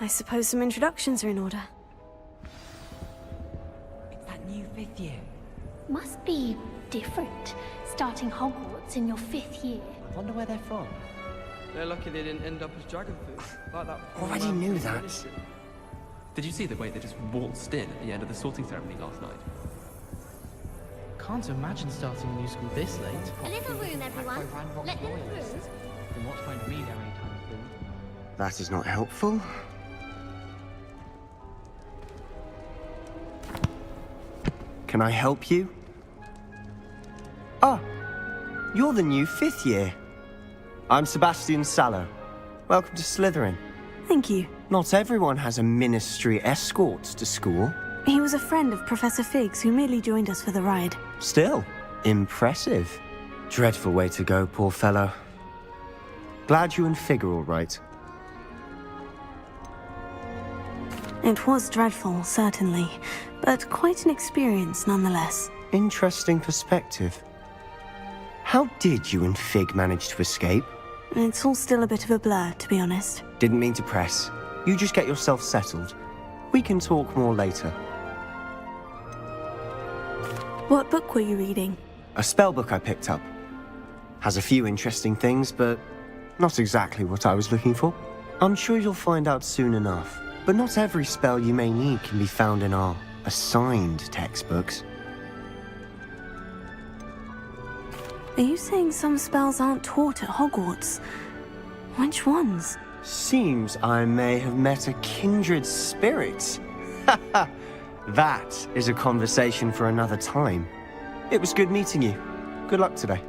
I suppose some introductions are in order. It's that new 5th year. Must be different, starting Hogwarts in your 5th year. I wonder where they're from. They're lucky they didn't end up as dragon food, like that. Already knew that. Did you see the way they just waltzed in at the end of the sorting ceremony last night? Can't imagine starting a new school this late. A little room, everyone. Let them through. They're not trying to read there anytime soon. That is not helpful. Can I help you? Ah, you're the new 5th year. I'm Sebastian Sallow. Welcome to Slytherin. Thank you. Not everyone has a ministry escort to school. He was a friend of Professor Fig's who merely joined us for the ride. Still, impressive. Dreadful way to go, poor fellow. Glad you and Fig are all right. It was dreadful, certainly, but quite an experience nonetheless. Interesting perspective. How did you and Fig manage to escape? It's all still a bit of a blur, to be honest. Didn't mean to press. You just get yourself settled. We can talk more later. What book were you reading? A spell book I picked up. Has a few interesting things, but not exactly what I was looking for. I'm sure you'll find out soon enough. But not every spell you may need can be found in our assigned textbooks. Are you saying some spells aren't taught at Hogwarts? Which ones? Seems I may have met a kindred spirit. That is a conversation for another time. It was good meeting you. Good luck today.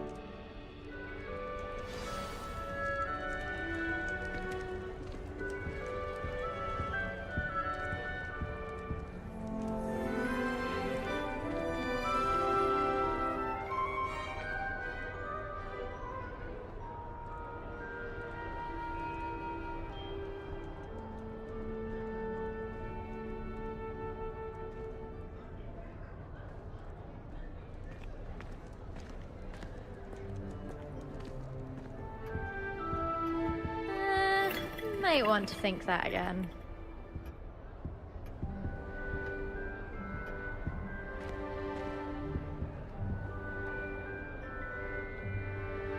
Might want to think that again.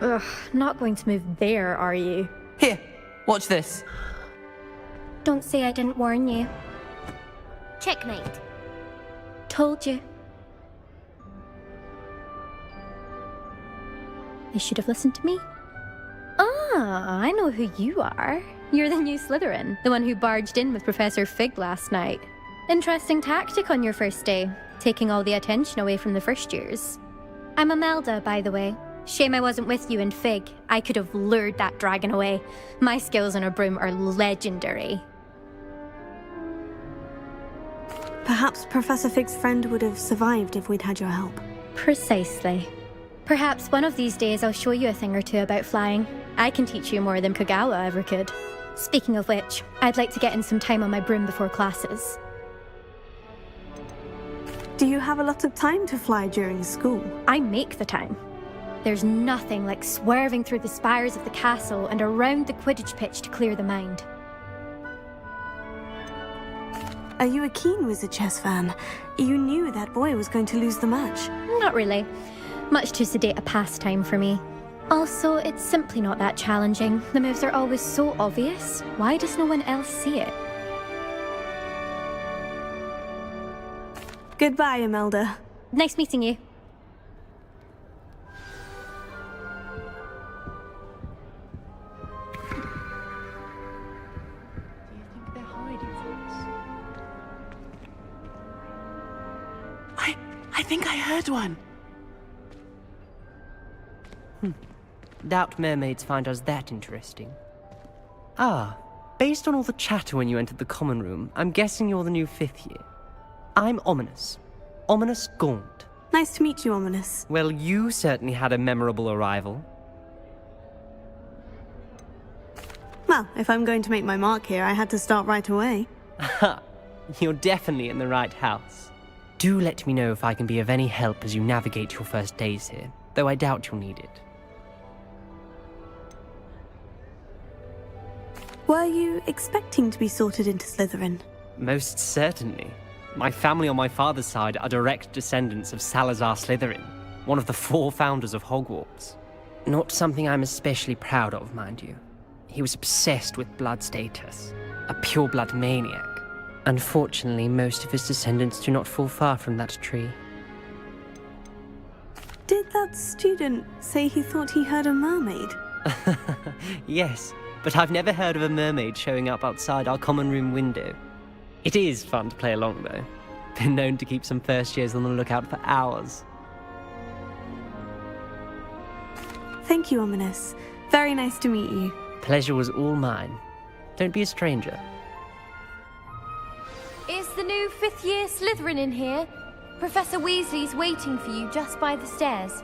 Ugh, not going to move there, are you? Here, watch this. Don't say I didn't warn you. Checkmate. Told you. They should have listened to me. Ah, I know who you are. You're the new Slytherin, the one who barged in with Professor Fig last night. Interesting tactic on your first day, taking all the attention away from the first years. I'm Imelda, by the way. Shame I wasn't with you and Fig. I could have lured that dragon away. My skills on a broom are legendary. Perhaps Professor Fig's friend would have survived if we'd had your help. Precisely. Perhaps one of these days I'll show you a thing or two about flying. I can teach you more than Kogawa ever could. Speaking of which, I'd like to get in some time on my broom before classes. Do you have a lot of time to fly during school? I make the time. There's nothing like swerving through the spires of the castle and around the Quidditch pitch to clear the mind. Are you a keen Wizard Chess fan? You knew that boy was going to lose the match. Not really. Much too sedate a pastime for me. Also, it's simply not that challenging. The moves are always so obvious. Why does no one else see it? Goodbye, Imelda. Nice meeting you. Do you think they're hiding from us? I think I heard one. Doubt mermaids find us that interesting. Ah, based on all the chatter when you entered the common room, I'm guessing you're the new 5th year. I'm Ominous. Ominous Gaunt. Nice to meet you, Ominous. Well, you certainly had a memorable arrival. Well, if I'm going to make my mark here, I had to start right away. Aha, you're definitely in the right house. Do let me know if I can be of any help as you navigate your first days here, though I doubt you'll need it. Were you expecting to be sorted into Slytherin? Most certainly. My family on my father's side are direct descendants of Salazar Slytherin, one of the 4 founders of Hogwarts. Not something I'm especially proud of, mind you. He was obsessed with blood status, a pure-blood maniac. Unfortunately, most of his descendants do not fall far from that tree. Did that student say he thought he heard a mermaid? Yes, but I've never heard of a mermaid showing up outside our common room window. It is fun to play along, though. Been known to keep some first years on the lookout for hours. Thank you, Ominous. Very nice to meet you. Pleasure was all mine. Don't be a stranger. Is the new 5th year Slytherin in here? Professor Weasley's waiting for you just by the stairs.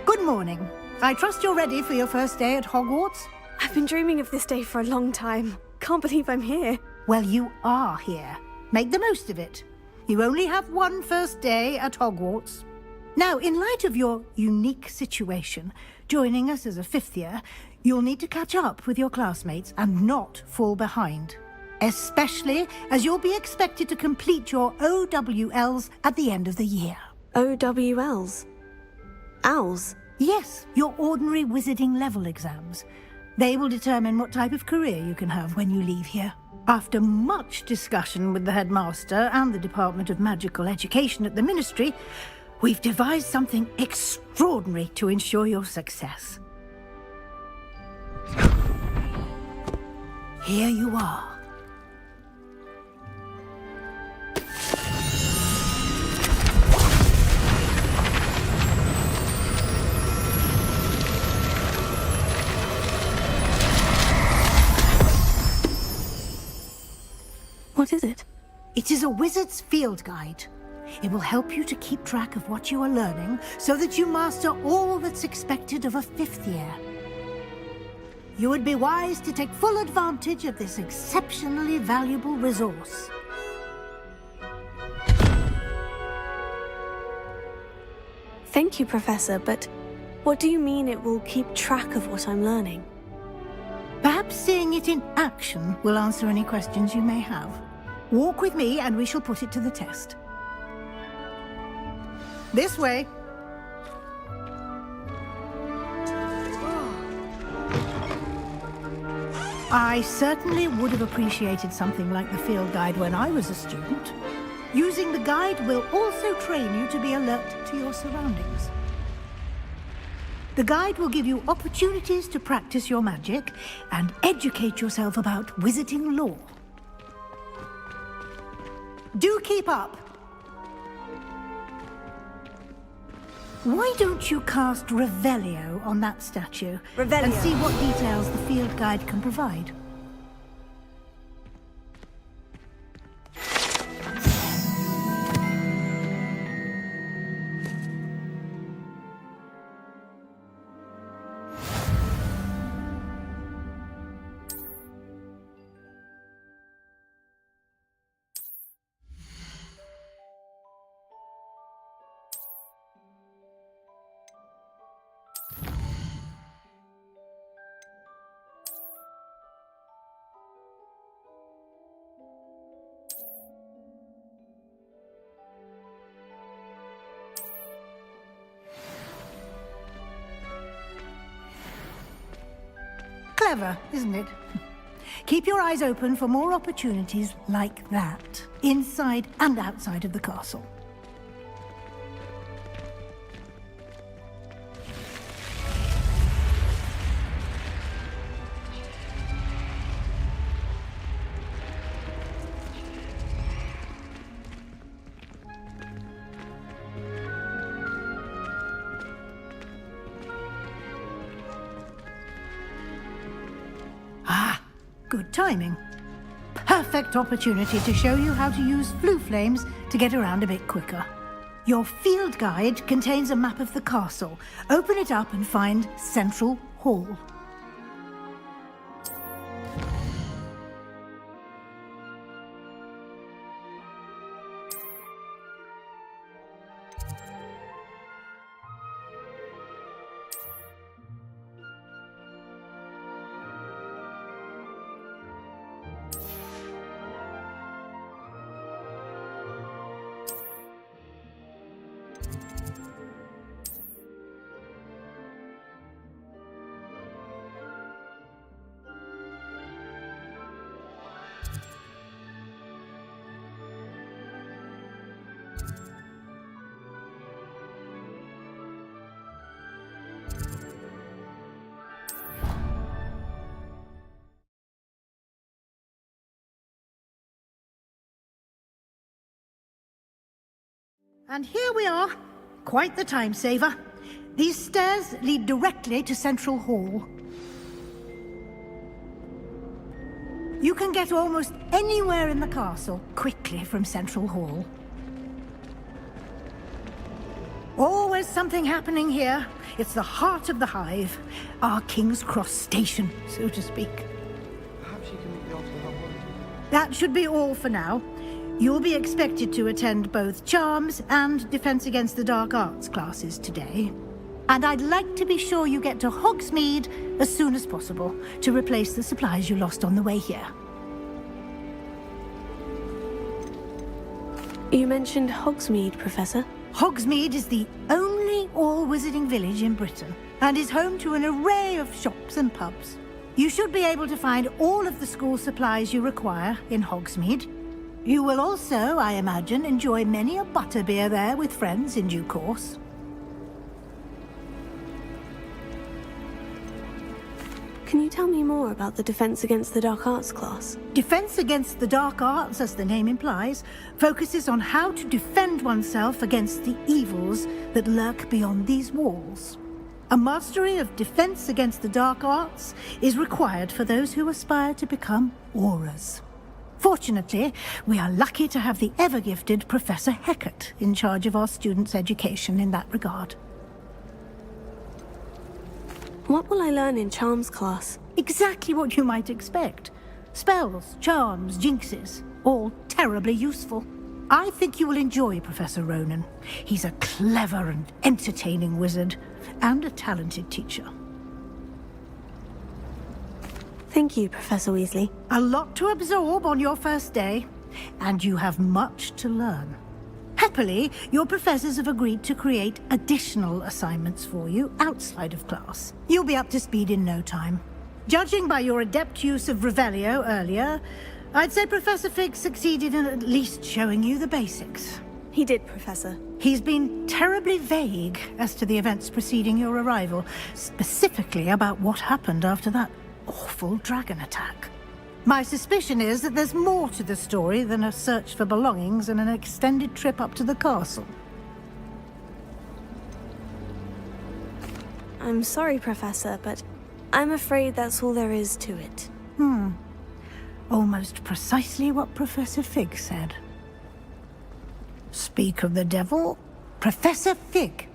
Good morning. I trust you're ready for your first day at Hogwarts? I've been dreaming of this day for a long time. Can't believe I'm here. Well, you are here. Make the most of it. You only have one first day at Hogwarts. Now, in light of your unique situation, joining us as a 5th year, you'll need to catch up with your classmates and not fall behind. Especially as you'll be expected to complete your OWLs at the end of the year. OWLs? Owls? Yes, your ordinary wizarding level exams. They will determine what type of career you can have when you leave here. After much discussion with the headmaster and the Department of Magical Education at the Ministry, we've devised something extraordinary to ensure your success. Here you are. What is it? It is a wizard's field guide. It will help you to keep track of what you are learning so that you master all that's expected of a 5th year. You would be wise to take full advantage of this exceptionally valuable resource. Thank you, Professor, but what do you mean it will keep track of what I'm learning? Perhaps seeing it in action will answer any questions you may have. Walk with me and we shall put it to the test. This way. I certainly would have appreciated something like the field guide when I was a student. Using the guide will also train you to be alert to your surroundings. The guide will give you opportunities to practice your magic and educate yourself about wizarding lore. Do keep up! Why don't you cast Revelio on that statue Revelio. and see what details the field guide can provide? Clever, isn't it? Keep your eyes open for more opportunities like that, inside and outside of the castle. good timing. Perfect opportunity to show you how to use flue flames to get around a bit quicker. Your field guide contains a map of the castle. Open it up and find Central Hall. And here we are. Quite the time saver. These stairs lead directly to Central Hall. You can get almost anywhere in the castle quickly from Central Hall. Always something happening here. It's the heart of the hive. Our King's Cross station, so to speak. Perhaps you can meet me after the hot water. That should be all for now. You'll be expected to attend both Charms and Defense Against the Dark Arts classes today. And I'd like to be sure you get to Hogsmeade as soon as possible to replace the supplies you lost on the way here. You mentioned Hogsmeade, Professor. Hogsmeade is the only all-wizarding village in Britain and is home to an array of shops and pubs. You should be able to find all of the school supplies you require in Hogsmeade. You will also, I imagine, enjoy many a butterbeer there with friends in due course. Can you tell me more about the Defense Against the Dark Arts class? Defense Against the Dark Arts, as the name implies, focuses on how to defend oneself against the evils that lurk beyond these walls. A mastery of Defense Against the Dark Arts is required for those who aspire to become Aurors. Fortunately, we are lucky to have the ever-gifted Professor Hecat in charge of our students' education in that regard. What will I learn in Charms class? Exactly what you might expect. Spells, charms, jinxes, all terribly useful. I think you will enjoy Professor Ronan. He's a clever and entertaining wizard, and a talented teacher. Thank you, Professor Weasley. A lot to absorb on your first day, and you have much to learn. Happily, your professors have agreed to create additional assignments for you outside of class. You'll be up to speed in no time. Judging by your adept use of Revelio earlier, I'd say Professor Fig succeeded in at least showing you the basics. He did, Professor. He's been terribly vague as to the events preceding your arrival, specifically about what happened after that awful dragon attack. My suspicion is that there's more to the story than a search for belongings and an extended trip up to the castle. I'm sorry, Professor, but I'm afraid that's all there is to it. Almost precisely what Professor Fig said. Speak of the devil, Professor Fig.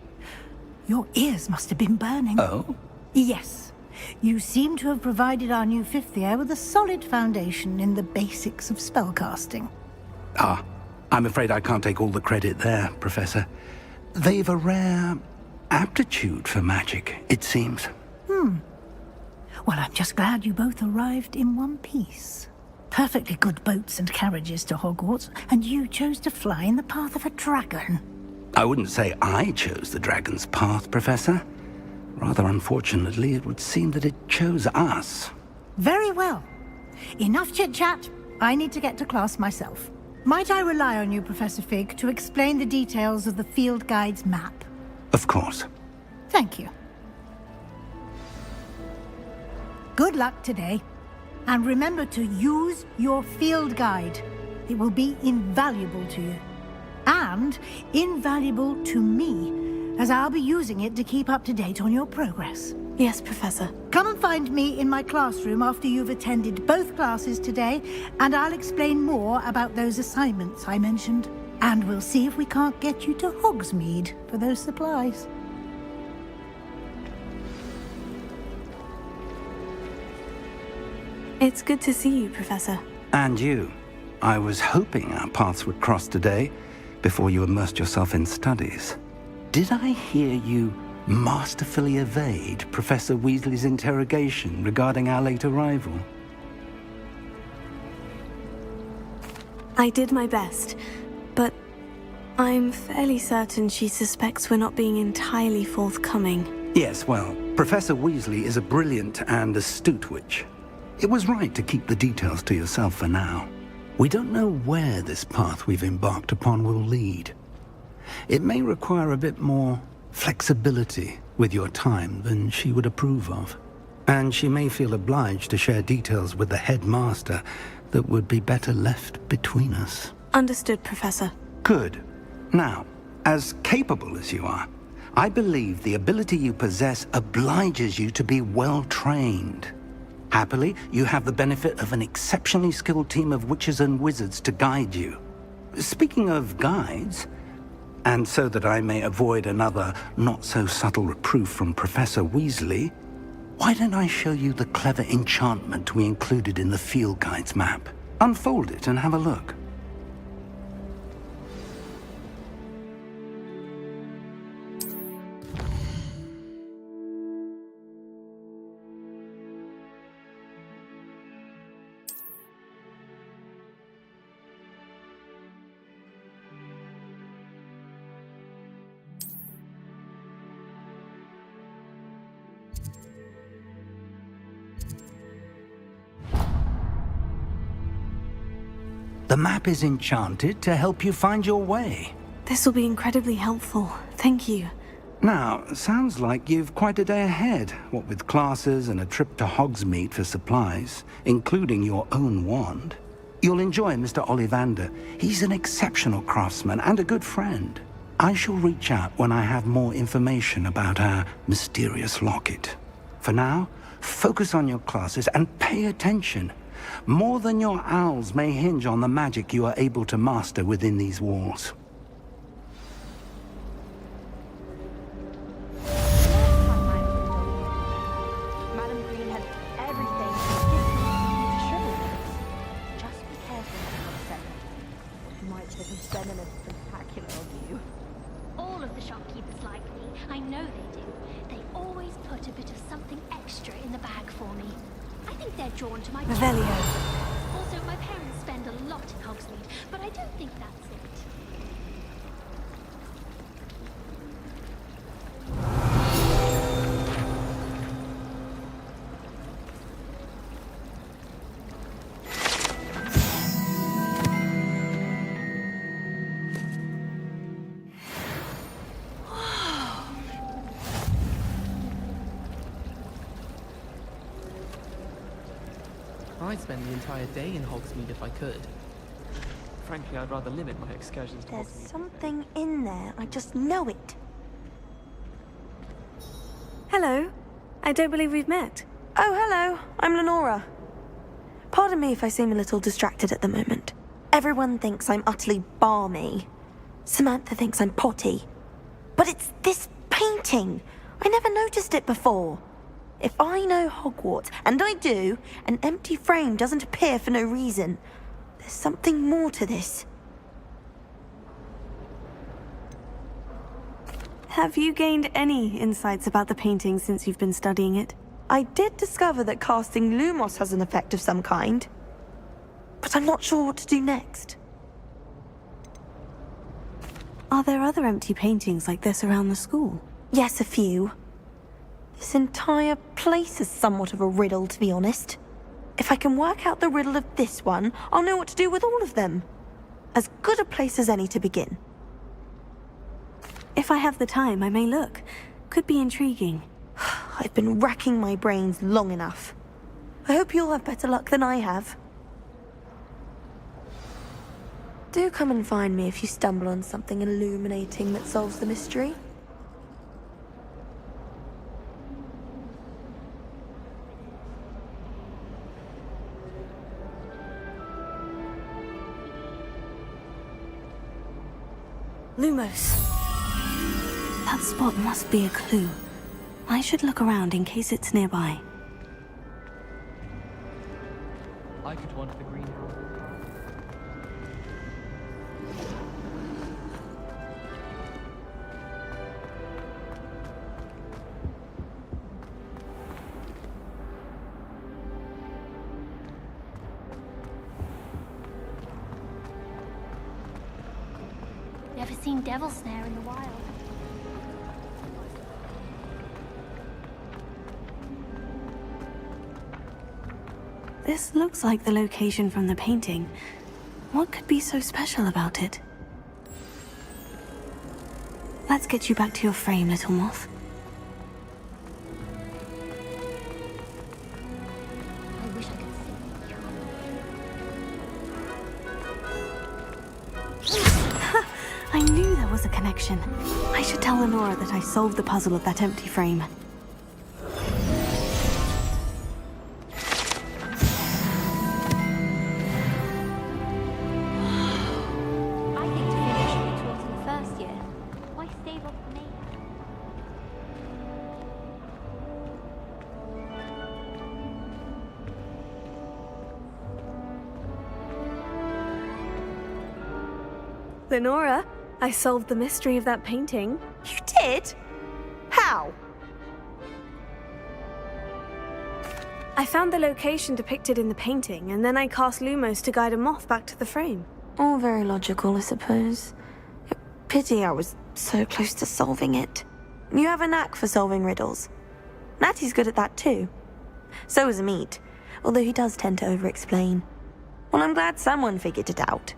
Your ears must have been burning. Oh? Yes. You seem to have provided our new fifth year with a solid foundation in the basics of spellcasting. Ah, I'm afraid I can't take all the credit there, Professor. They've a rare aptitude for magic, it seems. Well, I'm just glad you both arrived in one piece. Perfectly good boats and carriages to Hogwarts, and you chose to fly in the path of a dragon. I wouldn't say I chose the dragon's path, Professor. Rather unfortunately, it would seem that it chose us. Very well. Enough chit-chat. I need to get to class myself. Might I rely on you, Professor Fig, to explain the details of the field guide's map? Of course. Thank you. Good luck today. And remember to use your field guide. It will be invaluable to you. And invaluable to me, as I'll be using it to keep up to date on your progress. Yes, Professor. Come and find me in my classroom after you've attended both classes today, and I'll explain more about those assignments I mentioned. And we'll see if we can't get you to Hogsmeade for those supplies. It's good to see you, Professor. And you. I was hoping our paths would cross today, before you immersed yourself in studies. Did I hear you masterfully evade Professor Weasley's interrogation regarding our late arrival? I did my best, but I'm fairly certain she suspects we're not being entirely forthcoming. Yes, well, Professor Weasley is a brilliant and astute witch. It was right to keep the details to yourself for now. We don't know where this path we've embarked upon will lead. It may require a bit more flexibility with your time than she would approve of. And she may feel obliged to share details with the headmaster that would be better left between us. Understood, Professor. Good. Now, as capable as you are, I believe the ability you possess obliges you to be well trained. Happily, you have the benefit of an exceptionally skilled team of witches and wizards to guide you. Speaking of guides, and so that I may avoid another not-so-subtle reproof from Professor Weasley, why don't I show you the clever enchantment we included in the field guide's map? Unfold it and have a look. The map is enchanted to help you find your way. This will be incredibly helpful. Thank you. Now, sounds like you've quite a day ahead, what with classes and a trip to Hogsmeade for supplies, including your own wand. You'll enjoy Mr. Ollivander. He's an exceptional craftsman and a good friend. I shall reach out when I have more information about our mysterious locket. For now, focus on your classes and pay attention. More than your owls may hinge on the magic you are able to master within these walls. Madam Green had everything to show us. Just be careful now, Seven. You might take and spend in a spectacular view. All of the shopkeepers like me. I know they do. They always put a bit of something extra in the bag for me. I think they're drawn to my Revelio. Also, my parents spend a lot in Hogsmeade, but I don't think that's it. I'd spend the entire day in Hogsmeade if I could. Frankly, I'd rather limit my excursions to There's Hogsmeade. something in there. I just know it. Hello. I don't believe we've met. Oh, hello. I'm Lenora. Pardon me if I seem a little distracted at the moment. Everyone thinks I'm utterly balmy. Samantha thinks I'm potty. But it's this painting. I never noticed it before. If I know Hogwarts, and I do, an empty frame doesn't appear for no reason. There's something more to this. Have you gained any insights about the painting since you've been studying it? I did discover that casting Lumos has an effect of some kind. But I'm not sure what to do next. Are there other empty paintings like this around the school? Yes, a few. This entire place is somewhat of a riddle, to be honest. If I can work out the riddle of this one, I'll know what to do with all of them. As good a place as any to begin. If I have the time, I may look. Could be intriguing. I've been racking my brains long enough. I hope you'll have better luck than I have. Do come and find me if you stumble on something illuminating that solves the mystery. Lumos. That spot must be a clue. I should look around in case it's nearby. I could want the greenhouse. Never seen devil snare in the wild. This looks like the location from the painting. What could be so special about it? Let's get you back to your frame, little moth. I wish I could see. I knew there was a connection. I should tell Lenora that I solved the puzzle of that empty frame. I think Taylor should be taught in the first year. Why stave off the name? Lenora, I solved the mystery of that painting. You did? How? I found the location depicted in the painting, and then I cast Lumos to guide a moth back to the frame. All very logical, I suppose. Pity I was so close to solving it. You have a knack for solving riddles. Natty's good at that too. So is Amit, although he does tend to over-explain. Well, I'm glad someone figured it out.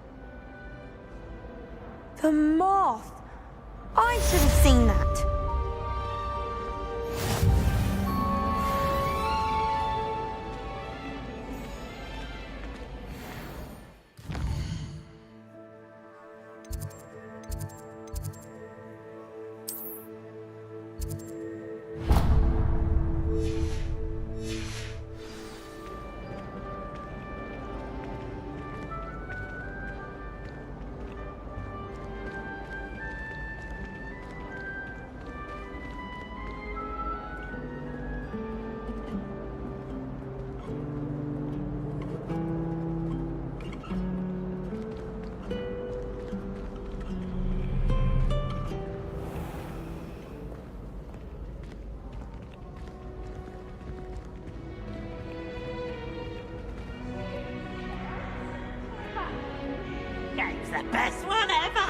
The moth! I should have seen that. Game's the best one ever!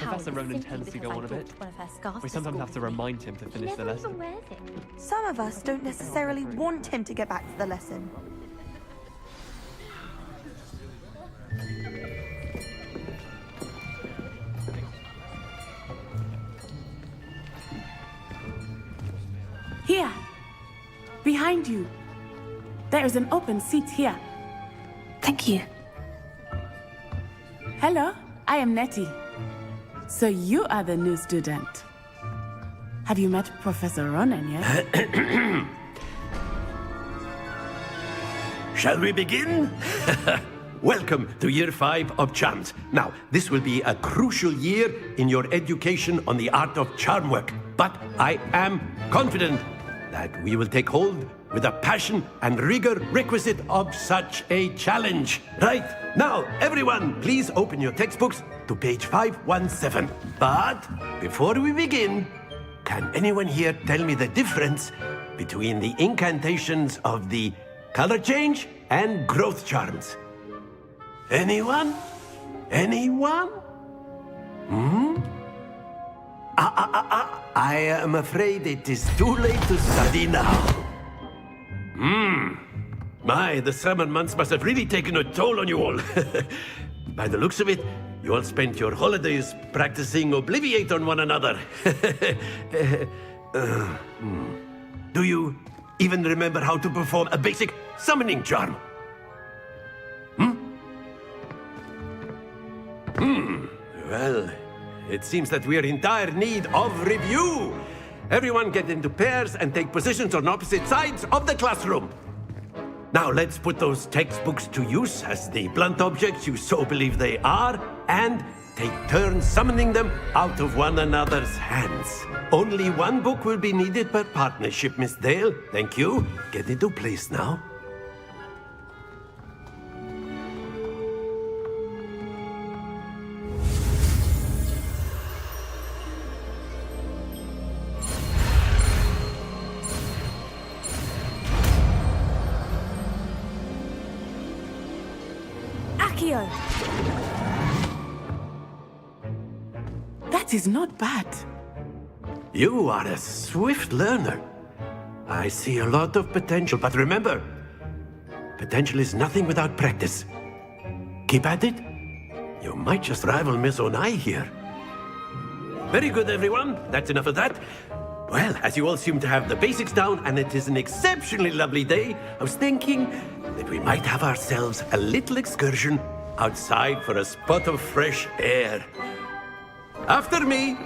Professor Ronan tends to go on a bit. We sometimes have to remind him to finish the lesson. Some of us don't necessarily want him to get back to the lesson. behind you. There is an open seat here. Thank you. Hello, I am Nettie. So you are the new student. Have you met Professor Ronan yet? Shall we begin? Welcome to Year 5 of Charms. Now, this will be a crucial year in your education on the art of charm work. But I am confident that we will take hold with the passion and rigor requisite of such a challenge. Right, now, everyone, please open your textbooks to page 517. But before we begin, can anyone here tell me the difference between the incantations of the color change and growth charms? Anyone? Anyone? I am afraid it is too late to study now. My, the summer months must have really taken a toll on you all. By the looks of it, you all spent your holidays practicing Obliviate on one another. Do you even remember how to perform a basic summoning charm? Well, it seems that we are in dire need of review. Everyone get into pairs and take positions on opposite sides of the classroom. Now let's put those textbooks to use as the blunt objects you so believe they are, and take turns summoning them out of one another's hands. Only one book will be needed per partnership, Miss Dale. Thank you. Get into place now. That is not bad. You are a swift learner. I see a lot of potential, but remember, potential is nothing without practice. Keep at it. You might just rival Miss Onai here. Very good, everyone. That's enough of that. Well, as you all seem to have the basics down, and it is an exceptionally lovely day, I was thinking that we might have ourselves a little excursion outside for a spot of fresh air. After me!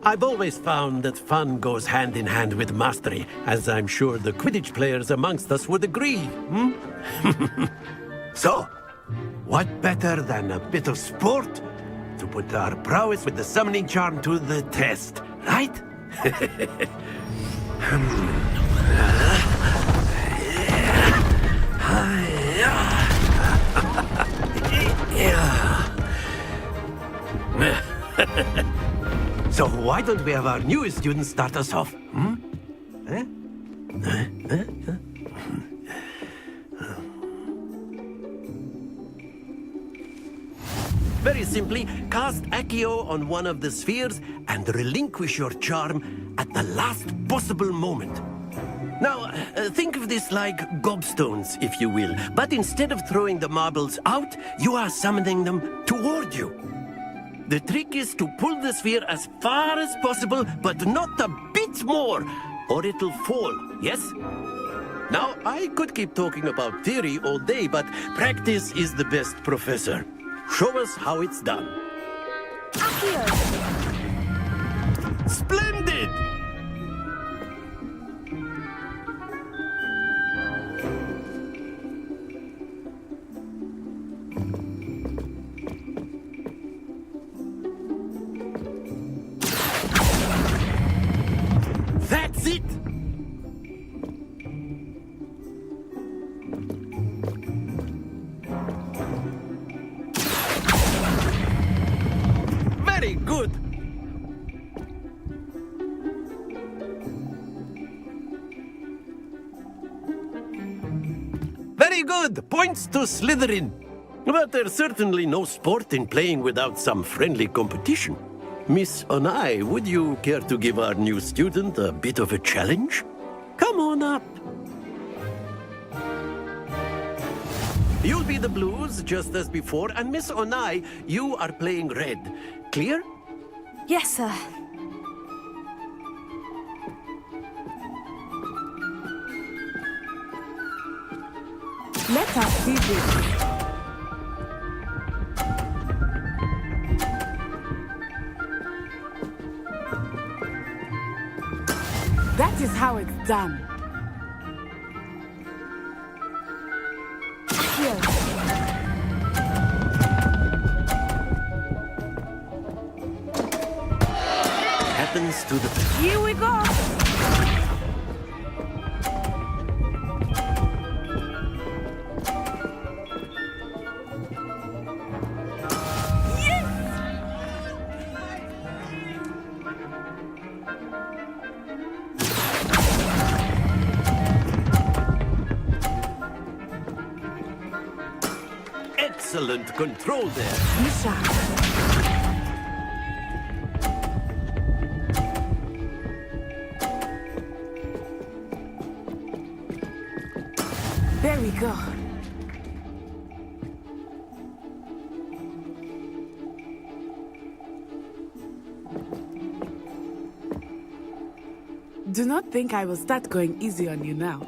I've always found that fun goes hand in hand with mastery, as I'm sure the Quidditch players amongst us would agree, So, what better than a bit of sport to put our prowess with the summoning charm to the test, right? So why don't we have our newest student start us off? Very simply, cast Accio on one of the spheres and relinquish your charm at the last possible moment. Now, think of this like gobstones, if you will. But instead of throwing the marbles out, you are summoning them toward you. The trick is to pull the sphere as far as possible, but not a bit more, or it'll fall, yes? Now, I could keep talking about theory all day, but practice is the best professor. Show us how it's done. Accio! Splendid! That's it! Very good! Very good! Points to Slytherin. But there's certainly no sport in playing without some friendly competition. Miss Onai, would you care to give our new student a bit of a challenge? Come on up. You'll be the blues, just as before, and Miss Onai, you are playing red. Clear? Yes, sir. Let us see this. That is how it's done. Here. Happens to the... Here we go. Excellent control there. Misha. There we go. Do not think I will start going easy on you now.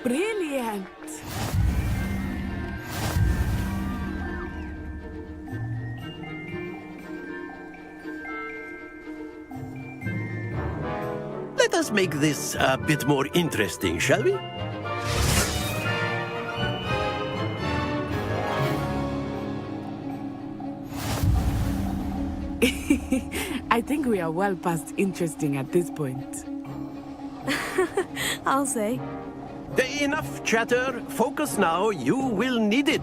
Brilliant! Let us make this a bit more interesting, shall we? I think we are well past interesting at this point. I'll say. Enough chatter. Focus now. You will need it.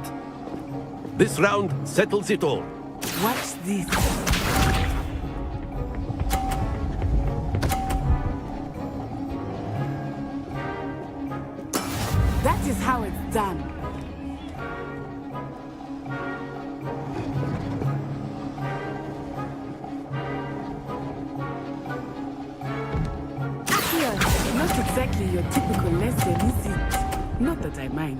This round settles it all. Watch this. That is how it's done. Not exactly your typical lesson, is it? Not that I mind.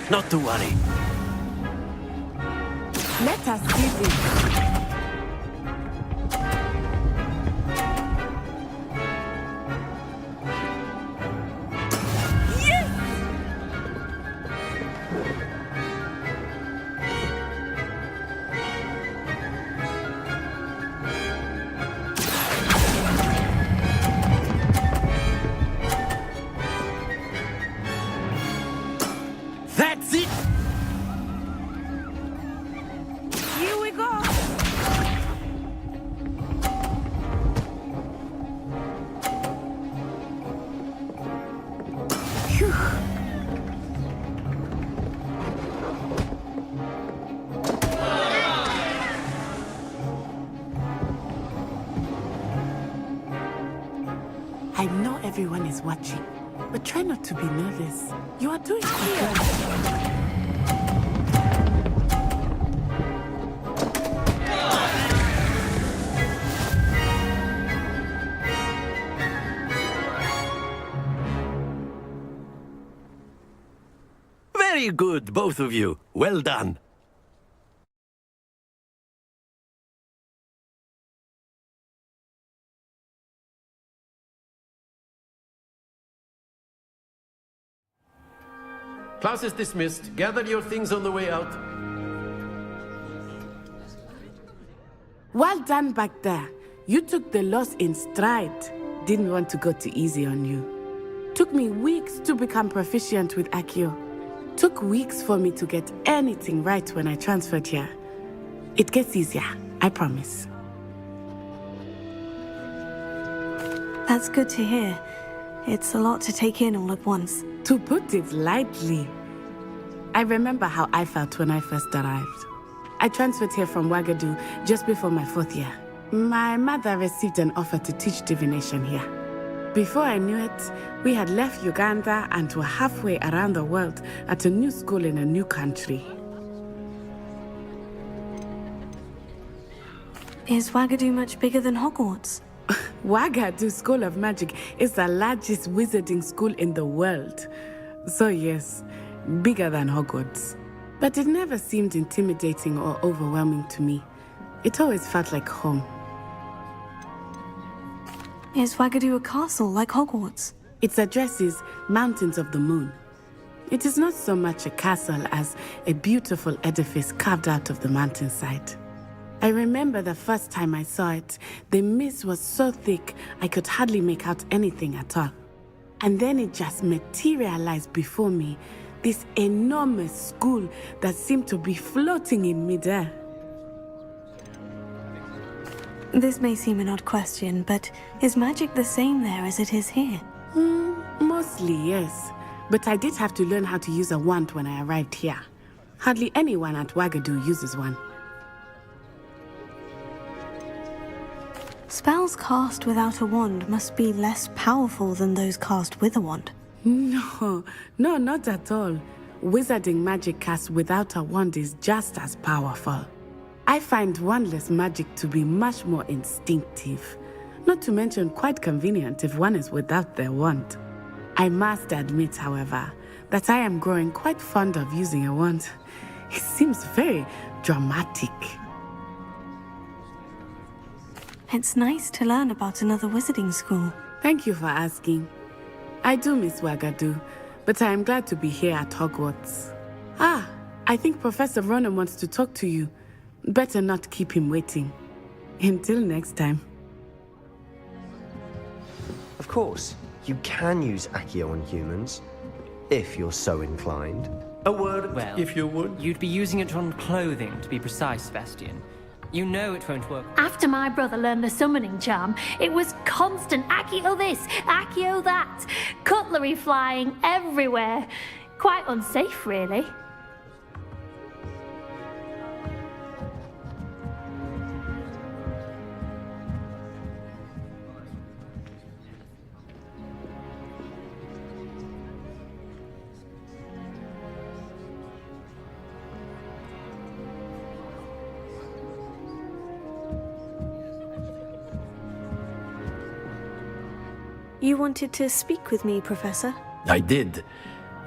Not to worry. Let us see this. That's it! Here we go! Phew. I know everyone is watching, but try not to be nervous. You are doing good. Very good, both of you. Well done. Class is dismissed. Gather your things on the way out. Well done back there. You took the loss in stride. Didn't want to go too easy on you. Took me weeks to become proficient with Accio. Took weeks for me to get anything right when I transferred here. It gets easier, I promise. That's good to hear. It's a lot to take in all at once. To put it lightly, I remember how I felt when I first arrived. I transferred here from Wagadu just before my 4th year. My mother received an offer to teach divination here. Before I knew it, we had left Uganda and were halfway around the world at a new school in a new country. Is Wagadu much bigger than Hogwarts? Wagadu School of Magic is the largest wizarding school in the world. So yes, bigger than Hogwarts. But it never seemed intimidating or overwhelming to me. It always felt like home. Is Wagadu a castle like Hogwarts? Its address is Mountains of the Moon. It is not so much a castle as a beautiful edifice carved out of the mountainside. I remember the first time I saw it, the mist was so thick I could hardly make out anything at all. And then it just materialized before me, this enormous school that seemed to be floating in midair. This may seem an odd question, but is magic the same there as it is here? Mostly, yes. But I did have to learn how to use a wand when I arrived here. Hardly anyone at Wagadu uses one. Spells cast without a wand must be less powerful than those cast with a wand. No, not at all. Wizarding magic cast without a wand is just as powerful. I find wandless magic to be much more instinctive. Not to mention quite convenient if one is without their wand. I must admit, however, that I am growing quite fond of using a wand. It seems very dramatic. It's nice to learn about another wizarding school. Thank you for asking. I do miss Wagadu, but I am glad to be here at Hogwarts. I think Professor Ronan wants to talk to you. Better not keep him waiting. Until next time. Of course, you can use Accio on humans, if you're so inclined. A word, Well, if you would. You'd be using it on clothing, to be precise, Sebastian. You know it won't work. After my brother learned the summoning charm, it was constant Accio this, Accio that. Cutlery flying everywhere. Quite unsafe, really. You wanted to speak with me, Professor? I did.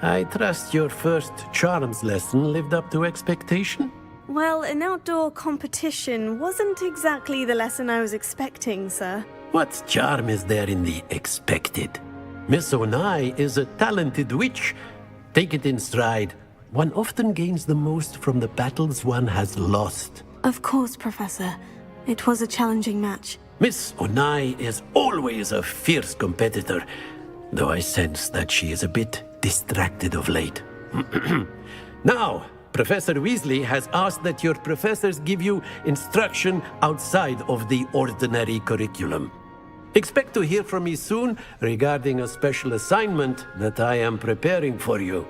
I trust your first charms lesson lived up to expectation? Well, an outdoor competition wasn't exactly the lesson I was expecting, sir. What charm is there in the expected? Miss Onai is a talented witch. Take it in stride. One often gains the most from the battles one has lost. Of course, Professor. It was a challenging match. Miss Onai is always a fierce competitor, though I sense that she is a bit distracted of late. Now, Professor Weasley has asked that your professors give you instruction outside of the ordinary curriculum. Expect to hear from me soon regarding a special assignment that I am preparing for you.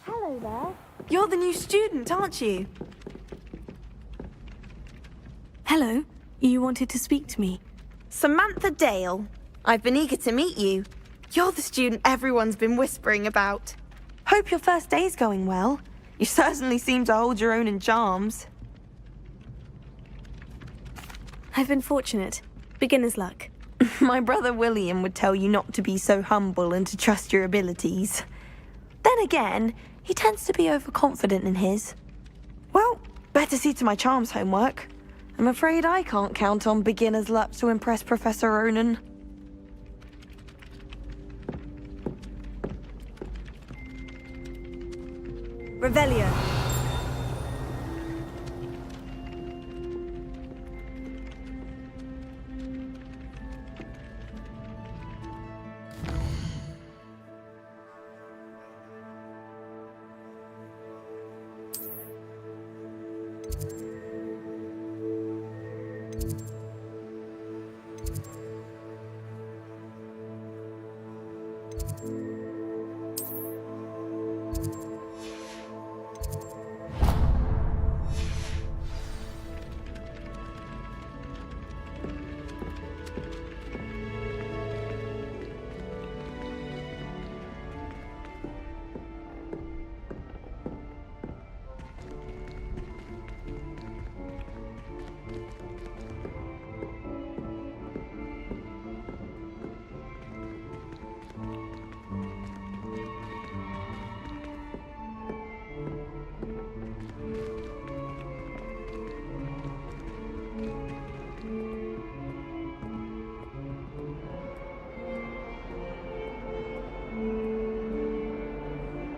Hello there. You're the new student, aren't you? Hello. You wanted to speak to me. Samantha Dale. I've been eager to meet you. You're the student everyone's been whispering about. Hope your first day's going well. You certainly seem to hold your own in charms. I've been fortunate. Beginner's luck. My brother William would tell you not to be so humble and to trust your abilities. Then again, he tends to be overconfident in his. Well, better see to my charms homework. I'm afraid I can't count on beginner's luck to impress Professor Ronan. Revelio.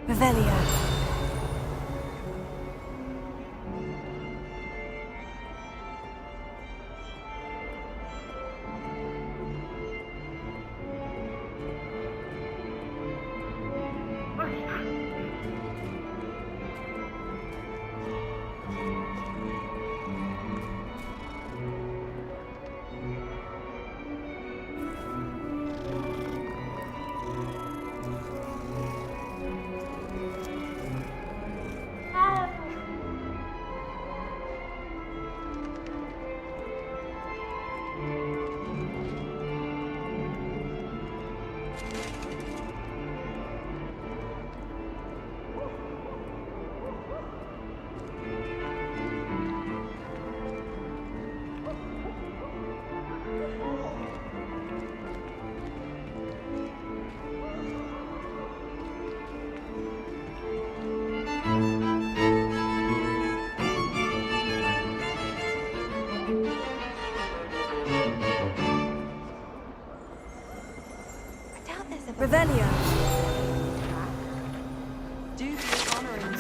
Revelio. Revelio. Do be honoring.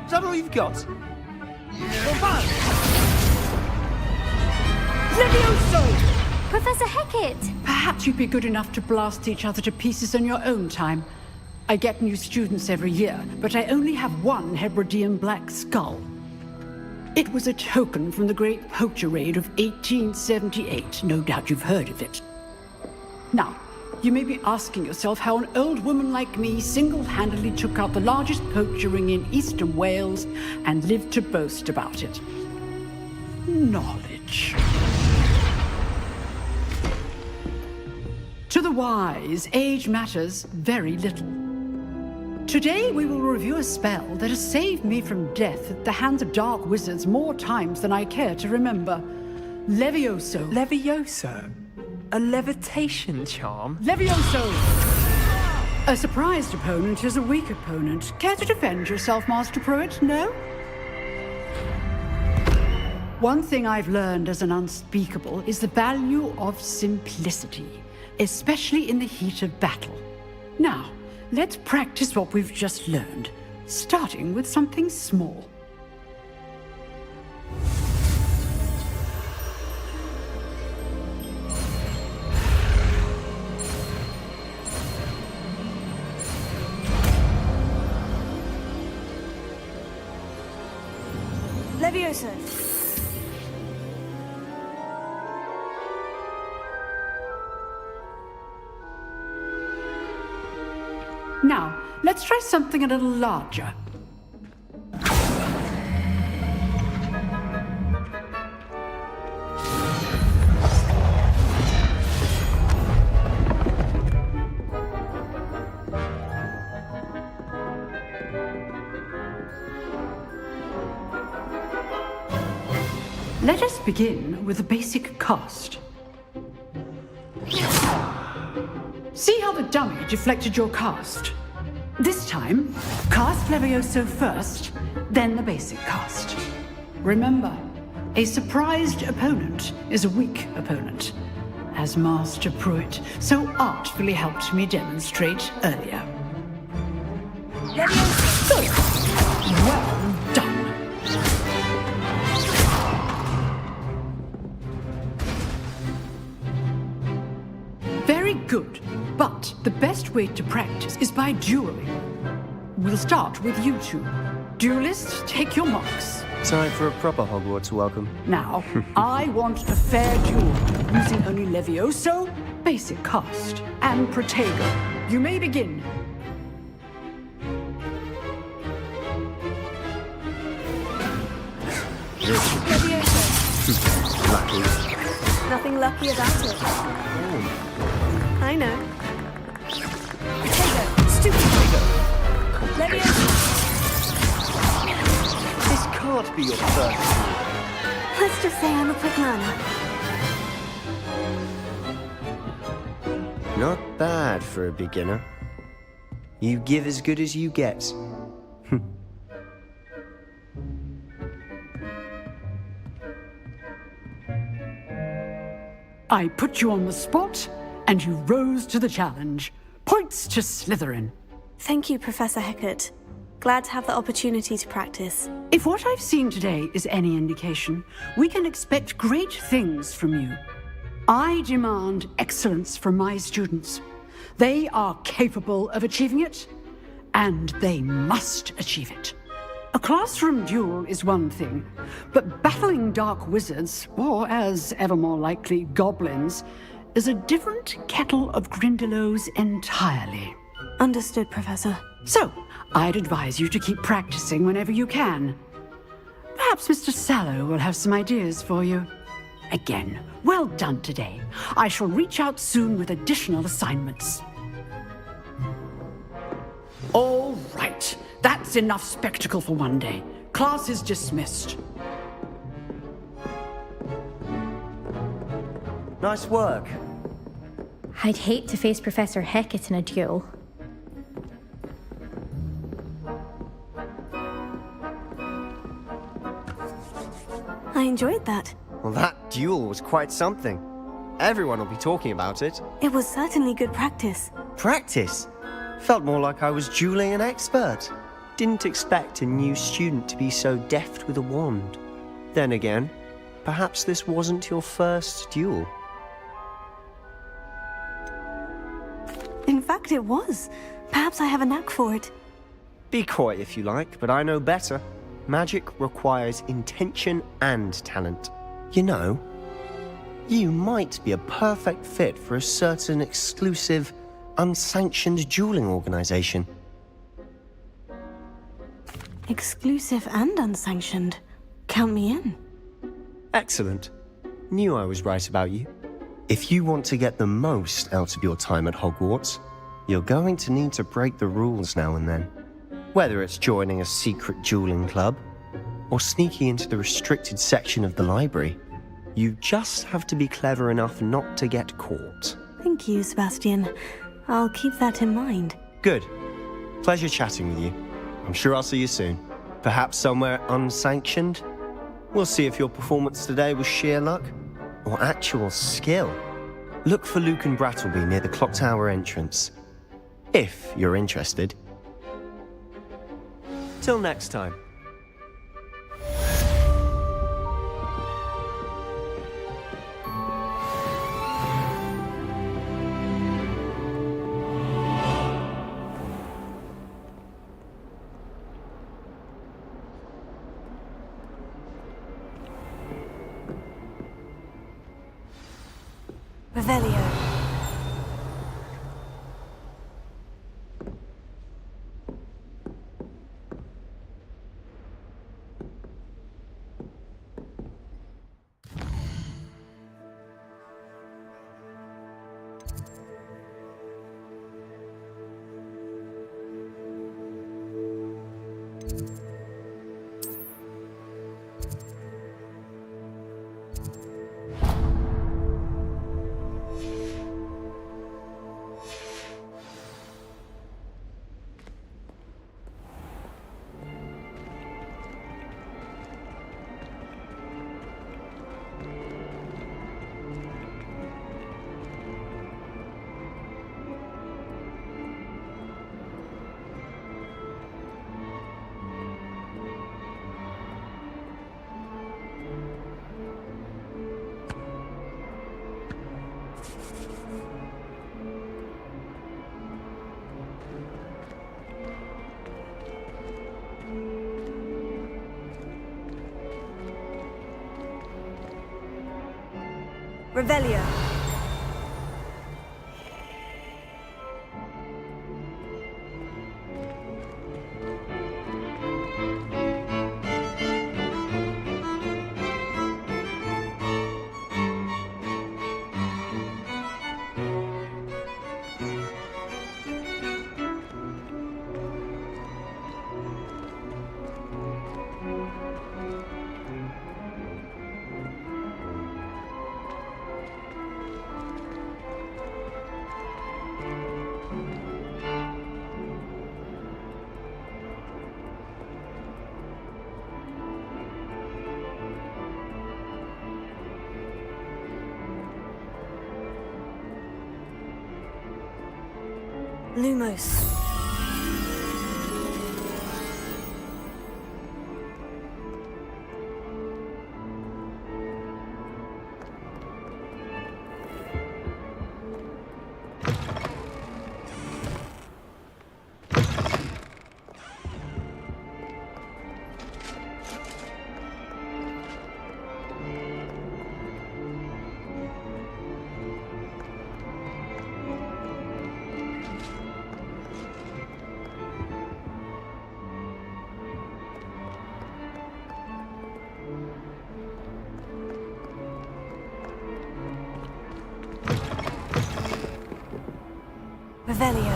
Is that all you've got? Levioso! Professor Hecat! Perhaps you'd be good enough to blast each other to pieces in your own time. I get new students every year, but I only have one Hebridean black skull. It was a token from the Great Poacher Raid of 1878. No doubt you've heard of it. Now, you may be asking yourself how an old woman like me single-handedly took out the largest poacher ring in eastern Wales and lived to boast about it. Knowledge. To the wise, age matters very little. Today we will review a spell that has saved me from death at the hands of dark wizards more times than I care to remember. Levioso. Levioso? A levitation charm? Levioso! A surprised opponent is a weak opponent. Care to defend yourself, Master Pruitt? No? One thing I've learned as an unspeakable is the value of simplicity, especially in the heat of battle. Now, let's practice what we've just learned, starting with something small. Levioso. Now, let's try something a little larger. Let us begin with the basic cast. See how the dummy deflected your cast? This time, cast Levioso first, then the basic cast. Remember, a surprised opponent is a weak opponent, as Master Pruitt so artfully helped me demonstrate earlier. Levioso! Good. Well done. Very good, but the best way to practice is by dueling. We'll start with you two. Duelists, take your marks. Time for a proper Hogwarts welcome. Now, I want a fair duel, using only Levioso, basic cast, and Protego. You may begin. Lucky. Nothing lucky about it. I know. Potato! Stupid potato! Levioso! This can't be your first. Let's just say I'm a quick learner. Not bad for a beginner. You give as good as you get. I put you on the spot, and you rose to the challenge. Points to Slytherin. Thank you, Professor Hecat. Glad to have the opportunity to practice. If what I've seen today is any indication, we can expect great things from you. I demand excellence from my students. They are capable of achieving it, and they must achieve it. A classroom duel is one thing, but battling dark wizards, or as ever more likely, goblins, is a different kettle of Grindylows entirely. Understood, Professor. So, I'd advise you to keep practicing whenever you can. Perhaps Mr. Sallow will have some ideas for you. Again, well done today. I shall reach out soon with additional assignments. All right. That's enough spectacle for one day. Class is dismissed. Nice work. I'd hate to face Professor Hecat in a duel. I enjoyed that. Well, that duel was quite something. Everyone will be talking about it. It was certainly good practice. Practice? Felt more like I was dueling an expert. Didn't expect a new student to be so deft with a wand. Then again, perhaps this wasn't your first duel. In fact, it was. Perhaps I have a knack for it. Be coy if you like, but I know better. Magic requires intention and talent. You know, you might be a perfect fit for a certain exclusive, unsanctioned dueling organization. Exclusive and unsanctioned. Count me in. Excellent. Knew I was right about you. If you want to get the most out of your time at Hogwarts, you're going to need to break the rules now and then. Whether it's joining a secret dueling club, or sneaking into the restricted section of the library, you just have to be clever enough not to get caught. Thank you, Sebastian. I'll keep that in mind. Good. Pleasure chatting with you. I'm sure I'll see you soon. Perhaps somewhere unsanctioned? We'll see if your performance today was sheer luck or actual skill. Look for Luke and Brattleby near the clock tower entrance, if you're interested. Till next time. Revelio. Revelio. Lumos. Revelio.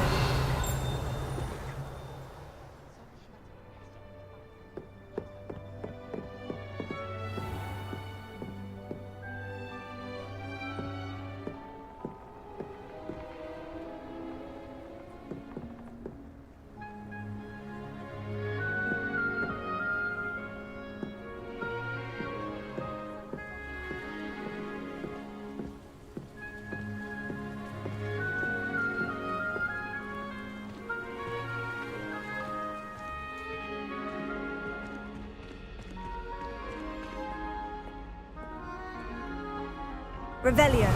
Revelio.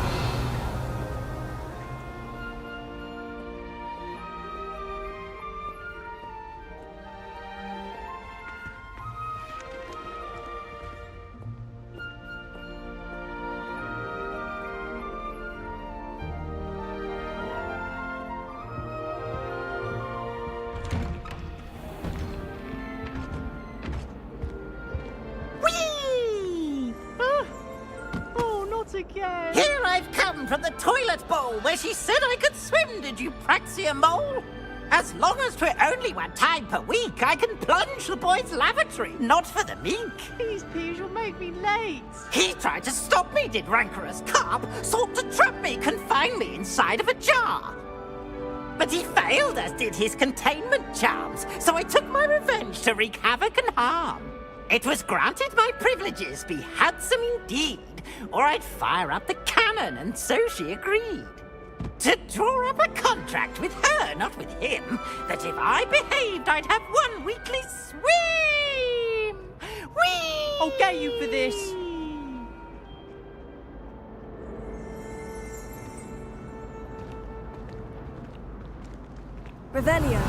Again. Here I've come from the toilet bowl where she said I could swim, did you praxia mole? As long as 'twere only one time per week, I can plunge the boy's lavatory, not for the meek. These peas will make me late. He tried to stop me, did rancorous carp, sought to trap me, confine me inside of a jar. But he failed, as did his containment charms, so I took my revenge to wreak havoc and harm. It was granted my privileges be handsome indeed, or I'd fire up the cannon, and so she agreed. To draw up a contract with her, not with him, that if I behaved, I'd have one weekly swim! Whee! I'll get you for this! Revelio.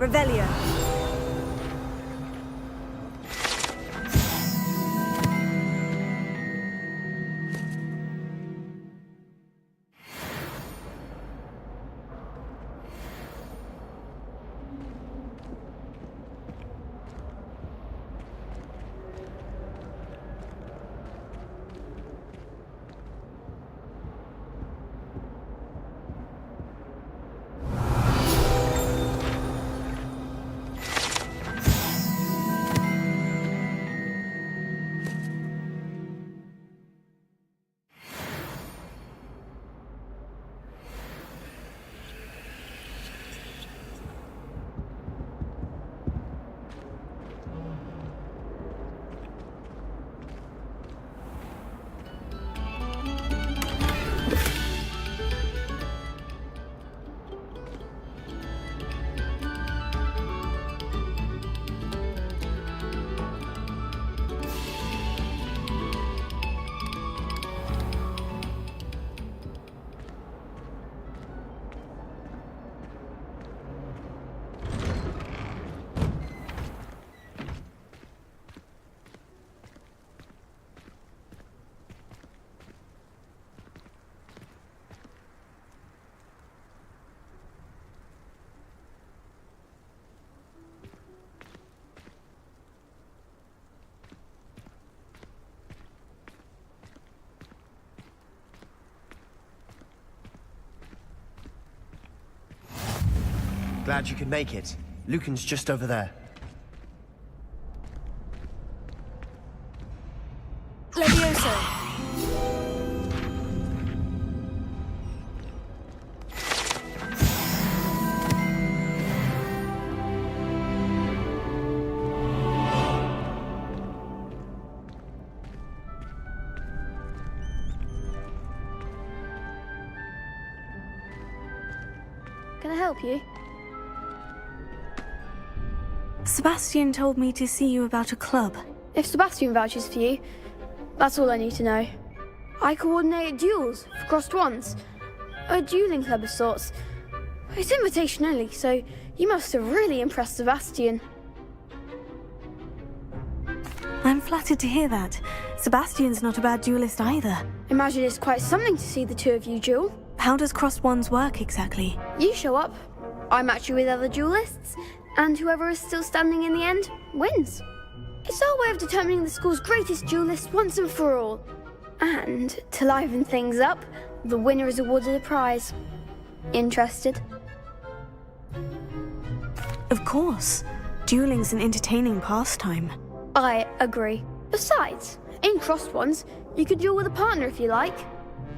Revelio. Glad you could make it. Lucan's just over there. Levioso. Can I help you? Sebastian told me to see you about a club. If Sebastian vouches for you, that's all I need to know. I coordinate duels for crossed ones. A dueling club of sorts. It's invitation only, so you must have really impressed Sebastian. I'm flattered to hear that. Sebastian's not a bad duelist either. Imagine it's quite something to see the two of you duel. How does crossed ones work exactly? You show up, I match you with other duelists, and whoever is still standing in the end wins. It's our way of determining the school's greatest duelist once and for all. And to liven things up, the winner is awarded a prize. Interested? Of course. Dueling's an entertaining pastime. I agree. Besides, in crossed ones, you could duel with a partner if you like.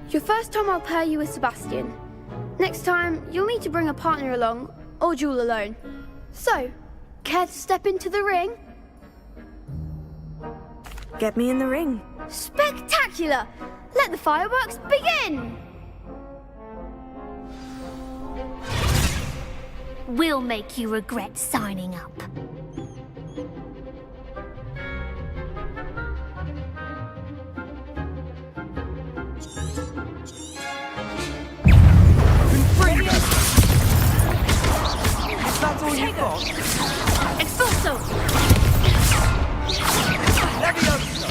Your first time I'll pair you with Sebastian. Next time, you'll need to bring a partner along, or duel alone. So, care to step into the ring? Get me in the ring. Spectacular! Let the fireworks begin! We'll make you regret signing up. That's all you've got? Expulso! Levioso!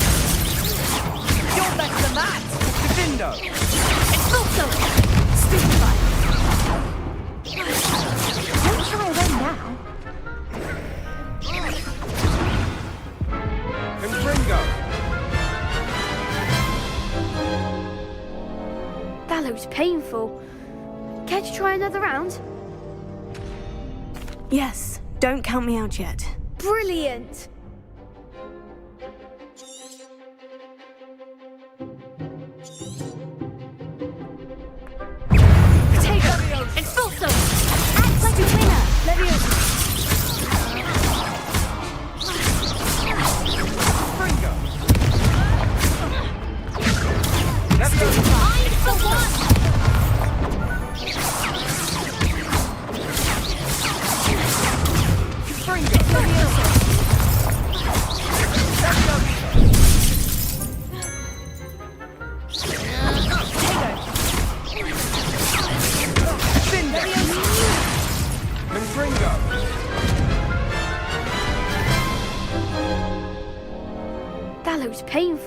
You're better than that! Defendo! Expulso! Stupefied. Don't try them now. Confringo! That looks painful. Care to try another round? Yes, don't count me out yet. Brilliant! Potato! Expulso! Act like a winner! Levioso! Confringo! Mind for one!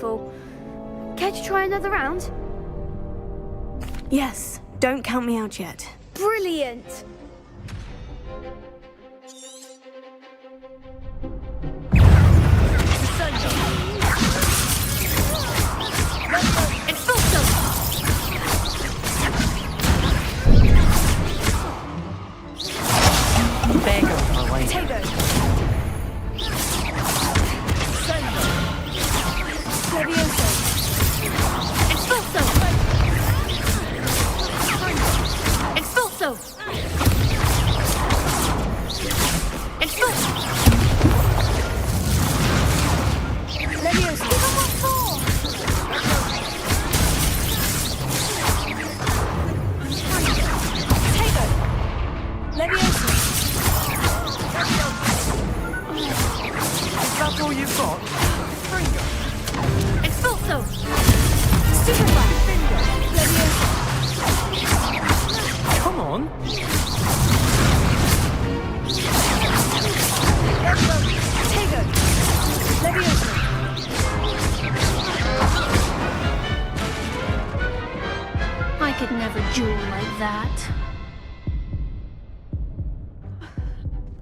wonderful. Care to try another round? Yes, don't count me out yet. Brilliant! There goes my way. Potato! Levioso! Expulso! Expulso! Expulso! Levioso! Give him what for! Potato! Levioso! Is that all you've got? Expulso! Superfly! Levioso! Come on. Potato! Levioso! I could never duel like that.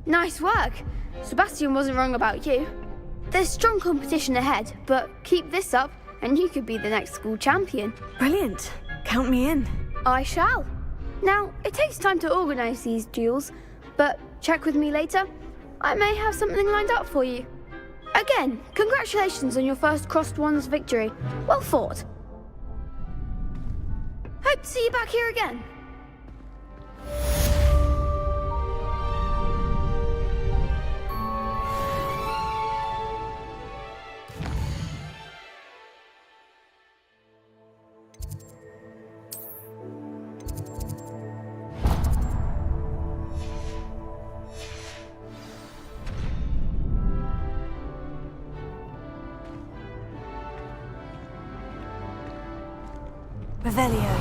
Nice work. Sebastian wasn't wrong about you. There's strong competition ahead, but keep this up and you could be the next school champion. Brilliant. Count me in. I shall. Now, it takes time to organise these duels, but check with me later. I may have something lined up for you. Again, congratulations on your first Crossed Wands victory. Well fought. Hope to see you back here again. Revelio.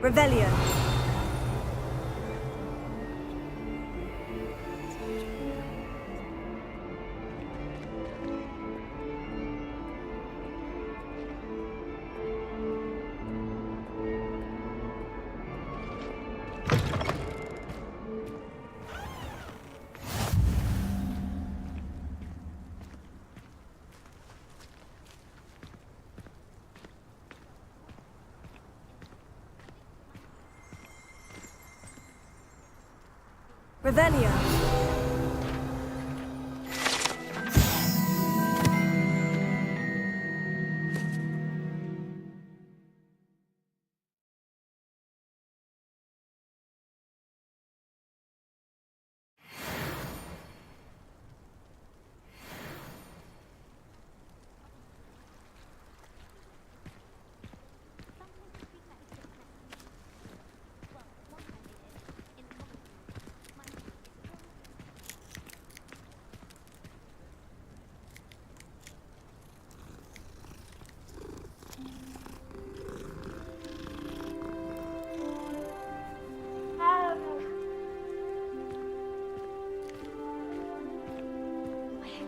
Revelio. Revelio.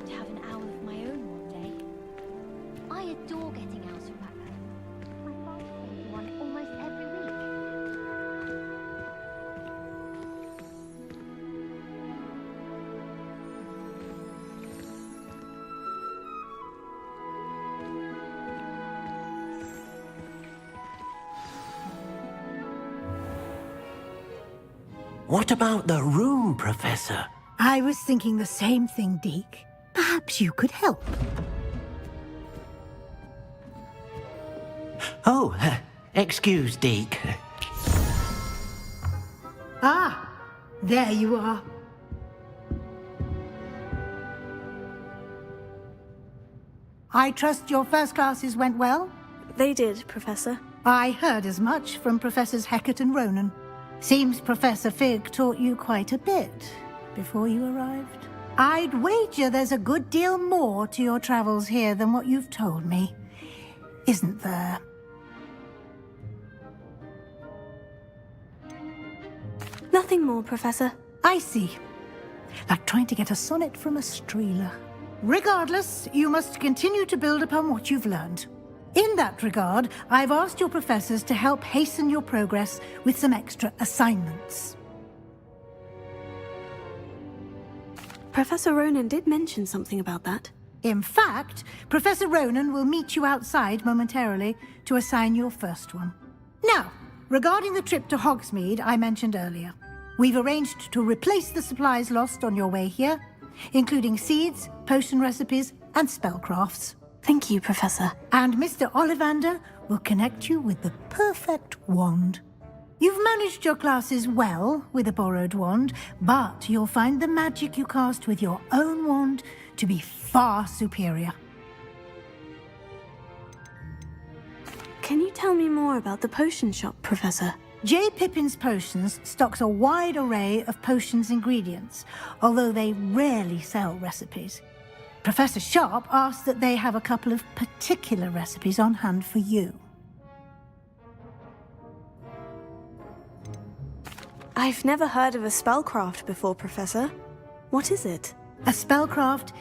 To have an hour of my own one day. I adore getting out of that room. My father takes me one almost every week. What about the room, Professor? I was thinking the same thing, Deke. Perhaps you could help. Oh, excuse, Deke. Ah, there you are. I trust your first classes went well? They did, Professor. I heard as much from Professors Hecat and Ronan. Seems Professor Fig taught you quite a bit before you arrived. I'd wager there's a good deal more to your travels here than what you've told me, isn't there? Nothing more, Professor. I see. Like trying to get a sonnet from a streeler. Regardless, you must continue to build upon what you've learned. In that regard, I've asked your professors to help hasten your progress with some extra assignments. Professor Ronan did mention something about that. In fact, Professor Ronan will meet you outside momentarily to assign your first one. Now, regarding the trip to Hogsmeade I mentioned earlier, we've arranged to replace the supplies lost on your way here, including seeds, potion recipes, and spellcrafts. Thank you, Professor. And Mr. Ollivander will connect you with the perfect wand. You've managed your classes well with a borrowed wand, but you'll find the magic you cast with your own wand to be far superior. Can you tell me more about the potion shop, Professor? J. Pippin's Potions stocks a wide array of potions ingredients, although they rarely sell recipes. Professor Sharp asked that they have a couple of particular recipes on hand for you. I've never heard of a spellcraft before, Professor. What is it? A spellcraft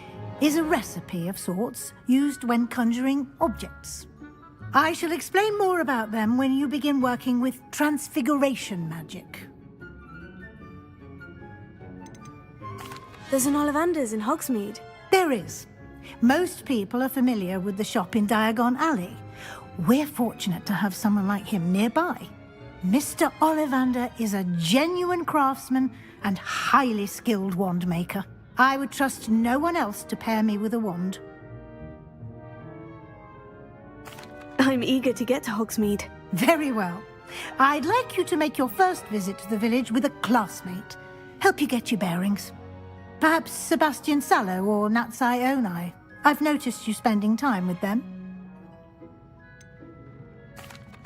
is a recipe of sorts used when conjuring objects. I shall explain more about them when you begin working with transfiguration magic. There's an Ollivander's in Hogsmeade. There is. Most people are familiar with the shop in Diagon Alley. We're fortunate to have someone like him nearby. Mr. Ollivander is a genuine craftsman and highly skilled wand maker. I would trust no one else to pair me with a wand. I'm eager to get to Hogsmeade. Very well. I'd like you to make your first visit to the village with a classmate. Help you get your bearings. Perhaps Sebastian Sallow or Natsai Onai. I've noticed you spending time with them.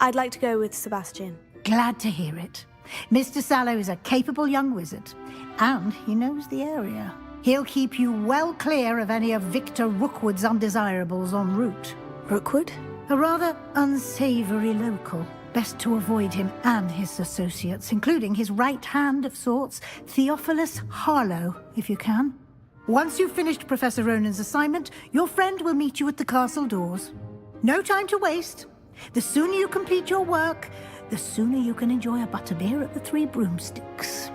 I'd like to go with Sebastian. Glad to hear it. Mr. Sallow is a capable young wizard, and he knows the area. He'll keep you well clear of any of Victor Rookwood's undesirables en route. Rookwood? A rather unsavory local. Best to avoid him and his associates, including his right hand of sorts, Theophilus Harlow, if you can. Once you've finished Professor Ronan's assignment, your friend will meet you at the castle doors. No time to waste. The sooner you complete your work, the sooner you can enjoy a butterbeer at the Three Broomsticks.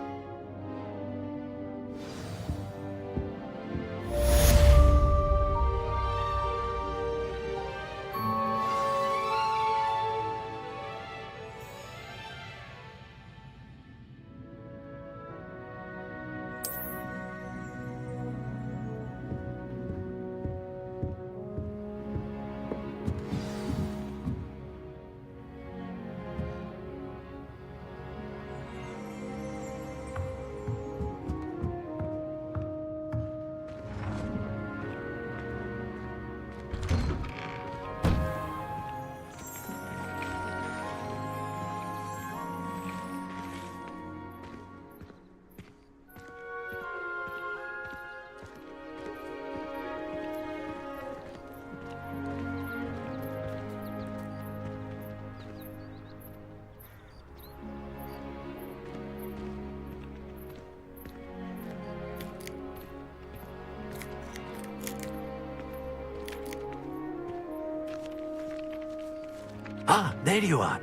Ah, there you are.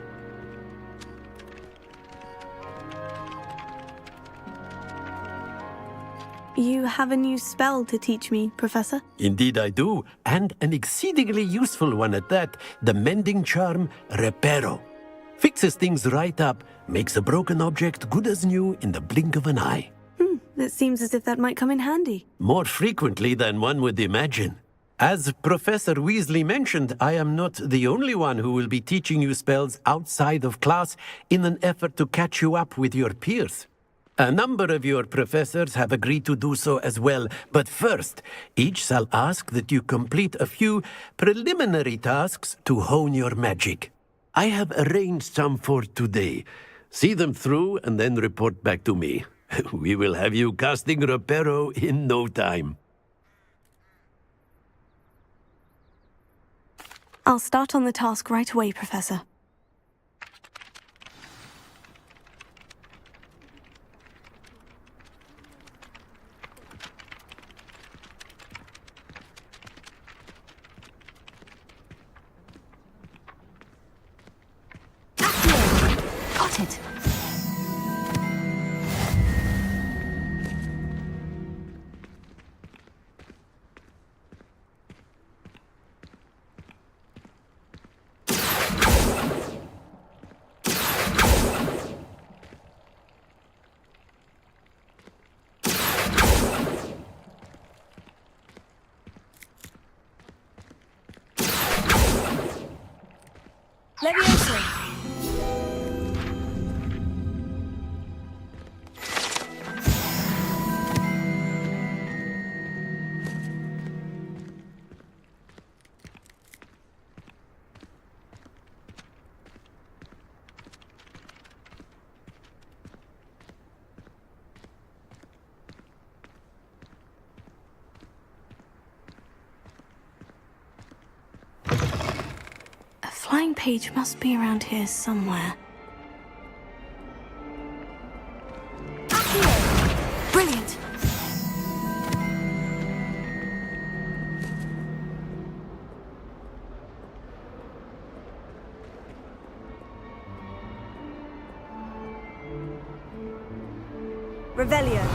You have a new spell to teach me, Professor? Indeed I do, and an exceedingly useful one at that, the mending charm Reparo. Fixes things right up, makes a broken object good as new in the blink of an eye. It seems as if that might come in handy. More frequently than one would imagine. As Professor Weasley mentioned, I am not the only one who will be teaching you spells outside of class in an effort to catch you up with your peers. A number of your professors have agreed to do so as well, but first, each shall ask that you complete a few preliminary tasks to hone your magic. I have arranged some for today. See them through and then report back to me. We will have you casting Reparo in no time. I'll start on the task right away, Professor. Got it. Flying page must be around here somewhere. Brilliant! Revelio.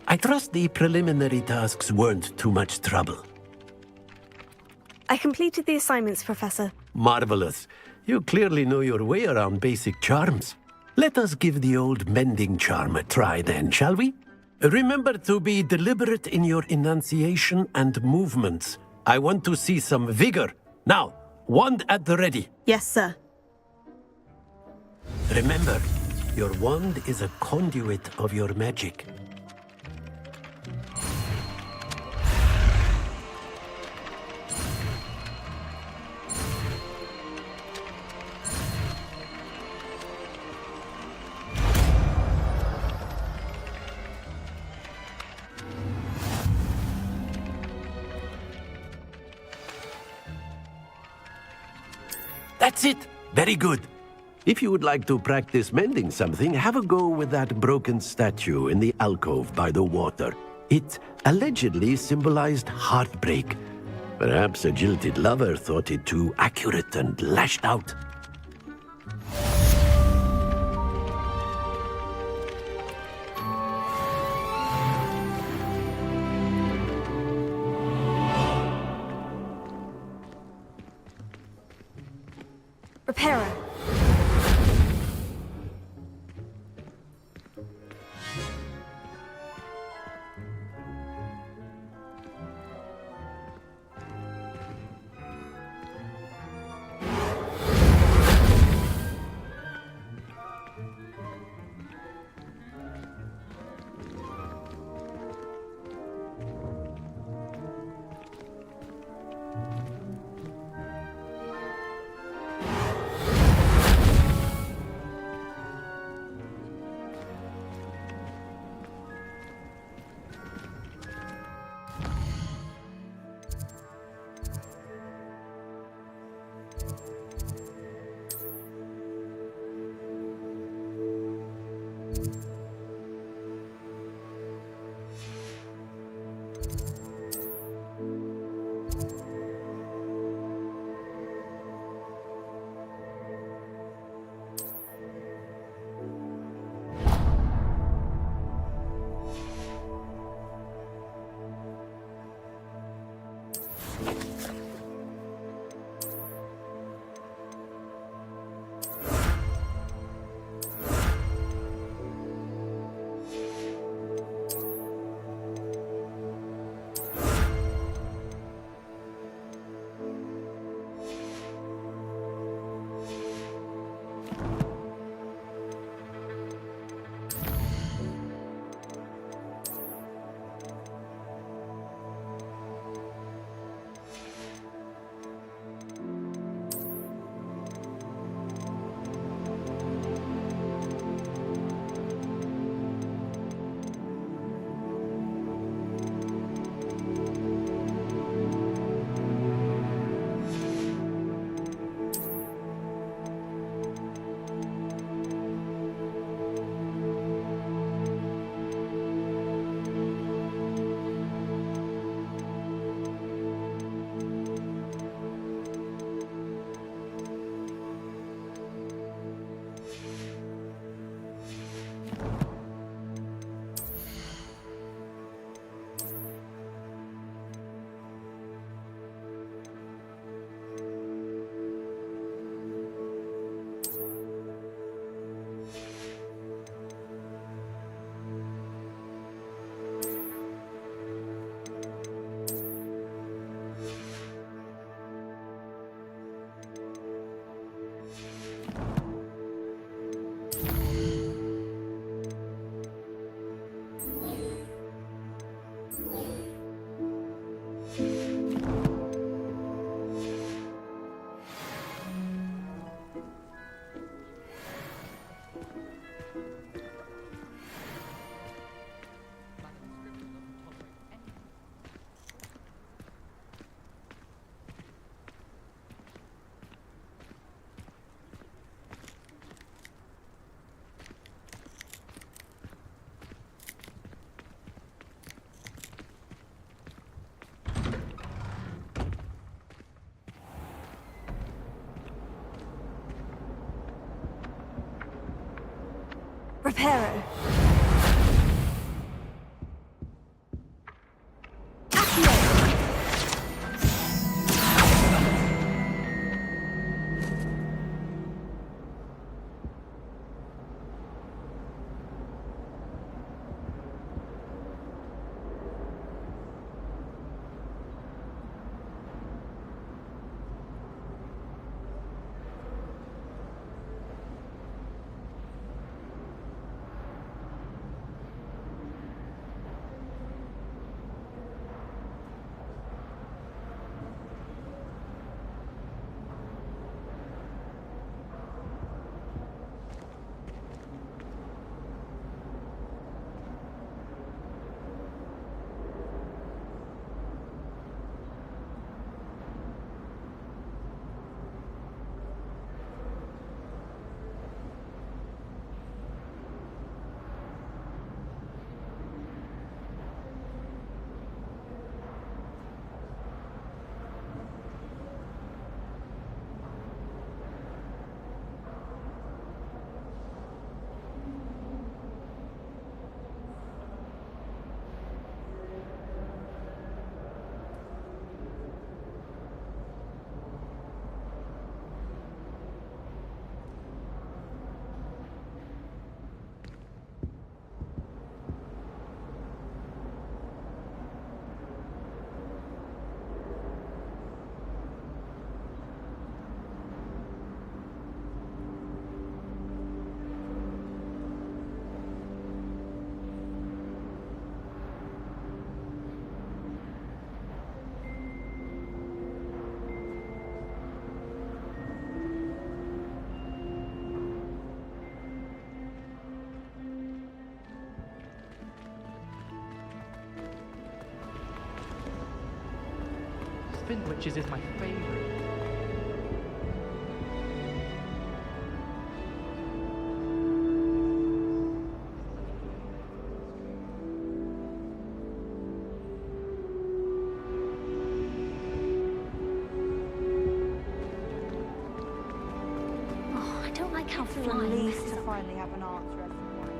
I trust the preliminary tasks weren't too much trouble. I completed the assignments, Professor. Marvelous. You clearly know your way around basic charms. Let us give the old mending charm a try then, shall we? Remember to be deliberate in your enunciation and movements. I want to see some vigor. Now, wand at the ready. Yes, sir. Remember, your wand is a conduit of your magic. That's it! Very good. If you would like to practice mending something, have a go with that broken statue in the alcove by the water. It allegedly symbolized heartbreak. Perhaps a jilted lover thought it too accurate and lashed out. Repairer. Repairer. Spin Witches is my favorite. Oh, I don't like how I'm flying relieved messes to up. finally have an answer every morning.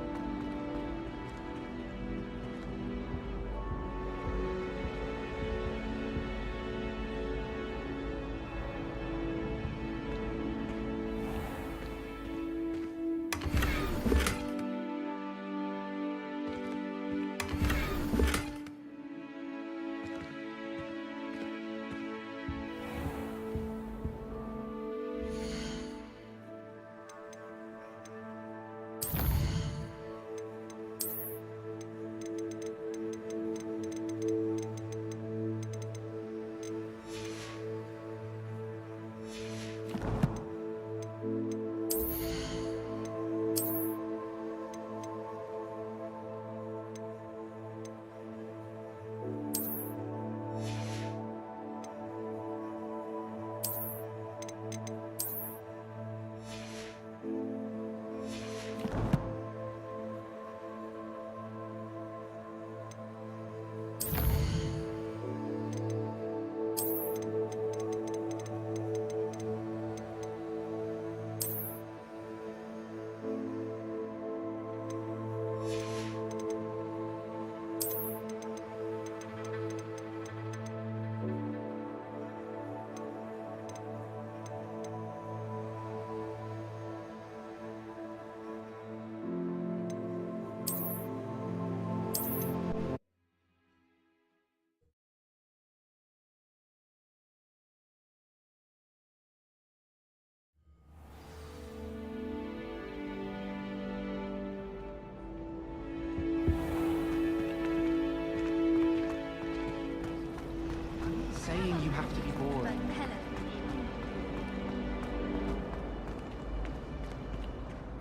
Saying you have to be bored.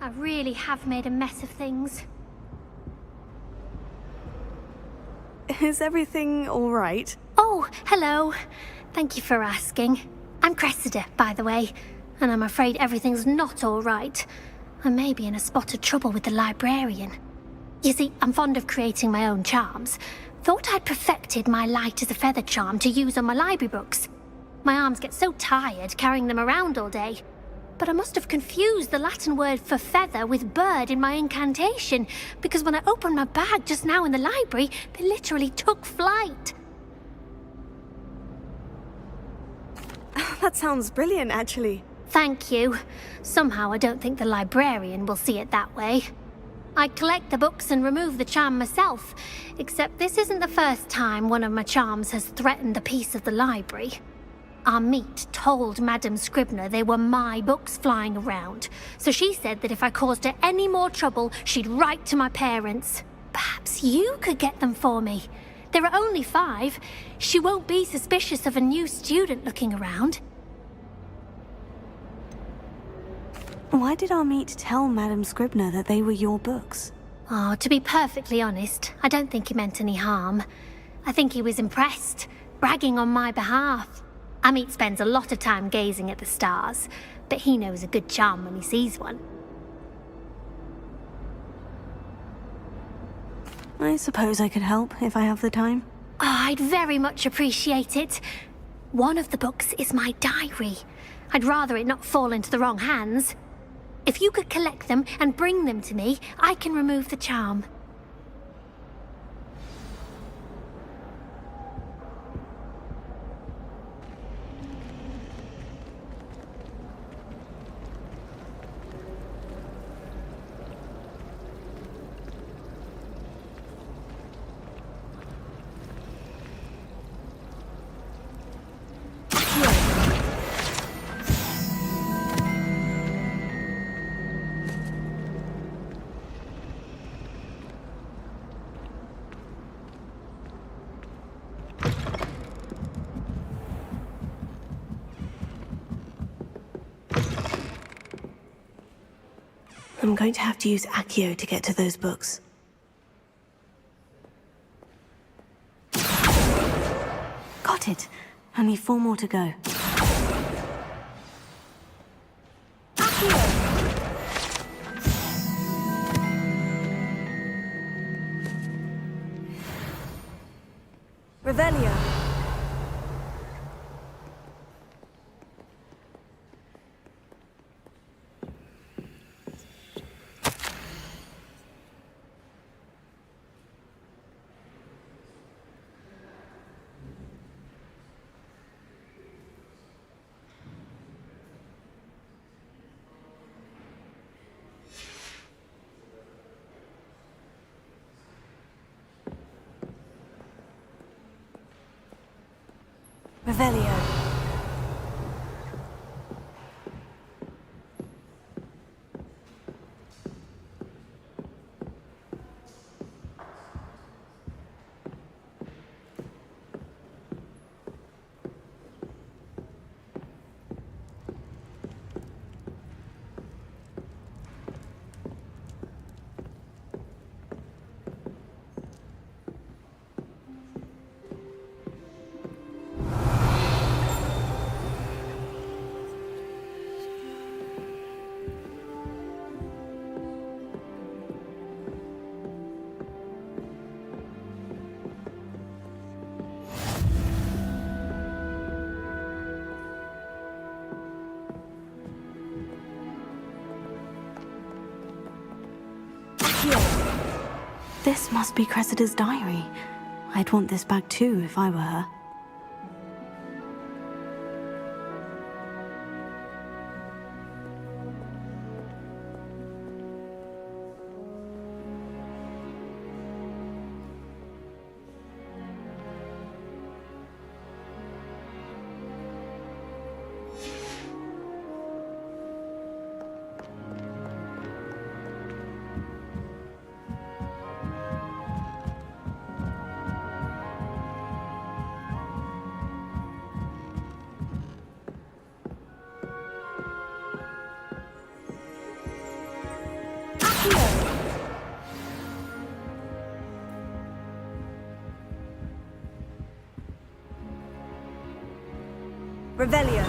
I really have made a mess of things. Is everything all right? Oh, hello. Thank you for asking. I'm Cressida, by the way, and I'm afraid everything's not all right. I may be in a spot of trouble with the librarian. You see, I'm fond of creating my own charms. Thought I'd perfected my light as a feather charm to use on my library books. My arms get so tired carrying them around all day. But I must have confused the Latin word for feather with bird in my incantation, because when I opened my bag just now in the library, they literally took flight. That sounds brilliant, actually. Thank you. Somehow I don't think the librarian will see it that way. I collect the books and remove the charm myself, except this isn't the first time one of my charms has threatened the peace of the library. Our meet told Madame Scribner they were my books flying around, so she said that if I caused her any more trouble, she'd write to my parents. Perhaps you could get them for me. There are only 5. She won't be suspicious of a new student looking around. Why did our meet tell Madame Scribner that they were your books? Oh, to be perfectly honest, I don't think he meant any harm. I think he was impressed, bragging on my behalf. Amit spends a lot of time gazing at the stars, but he knows a good charm when he sees one. I suppose I could help if I have the time. Oh, I'd very much appreciate it. One of the books is my diary. I'd rather it not fall into the wrong hands. If you could collect them and bring them to me, I can remove the charm. I'm going to have to use Accio to get to those books. Got it. Only 4 more to go. Revelio. Revelio. This must be Cressida's diary. I'd want this back too if I were her. Revelio.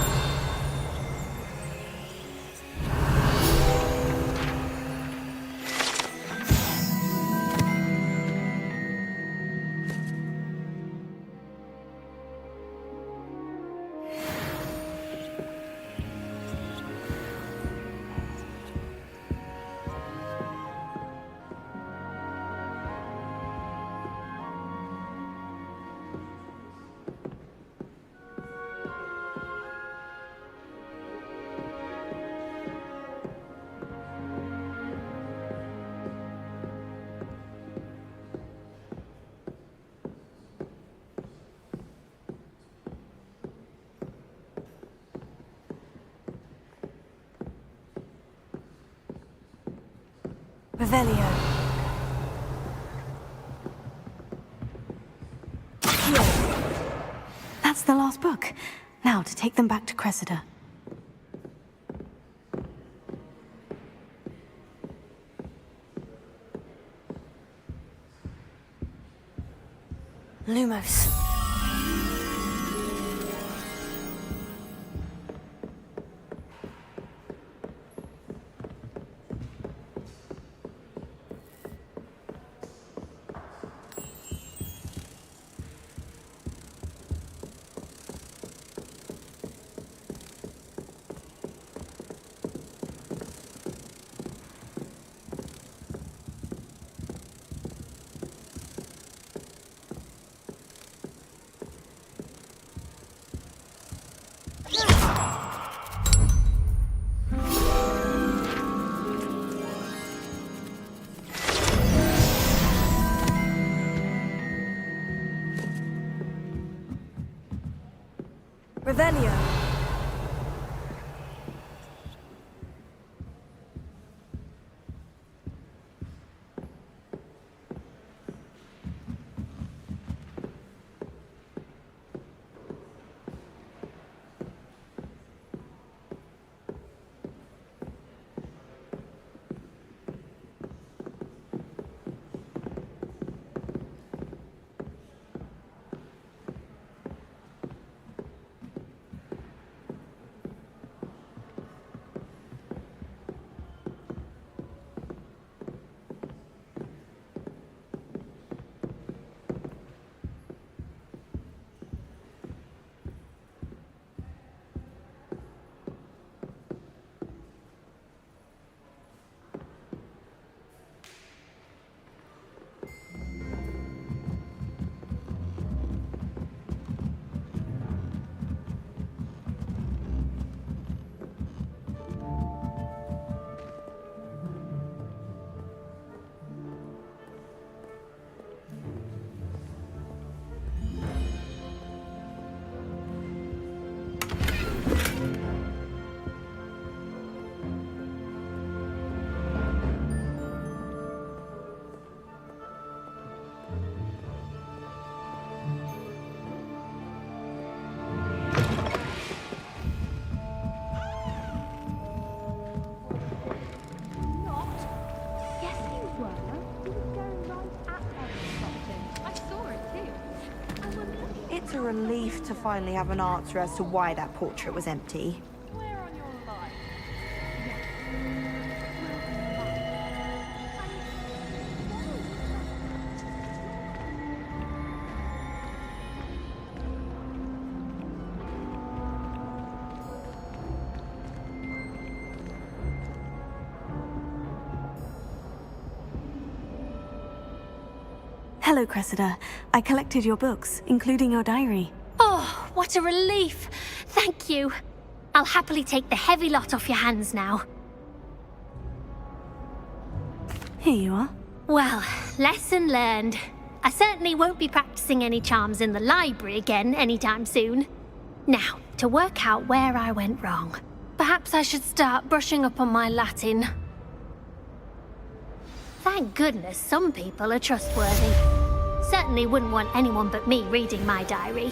Revelio. That's the last book. Now to take them back to Cressida. Lumos. Revelio. a relief to finally have an answer as to why that portrait was empty. Hello, Cressida. I collected your books, including your diary. Oh, what a relief! Thank you. I'll happily take the heavy lot off your hands now. Here you are. Well, lesson learned. I certainly won't be practicing any charms in the library again anytime soon. Now, to work out where I went wrong. Perhaps I should start brushing up on my Latin. Thank goodness some people are trustworthy. Certainly wouldn't want anyone but me reading my diary.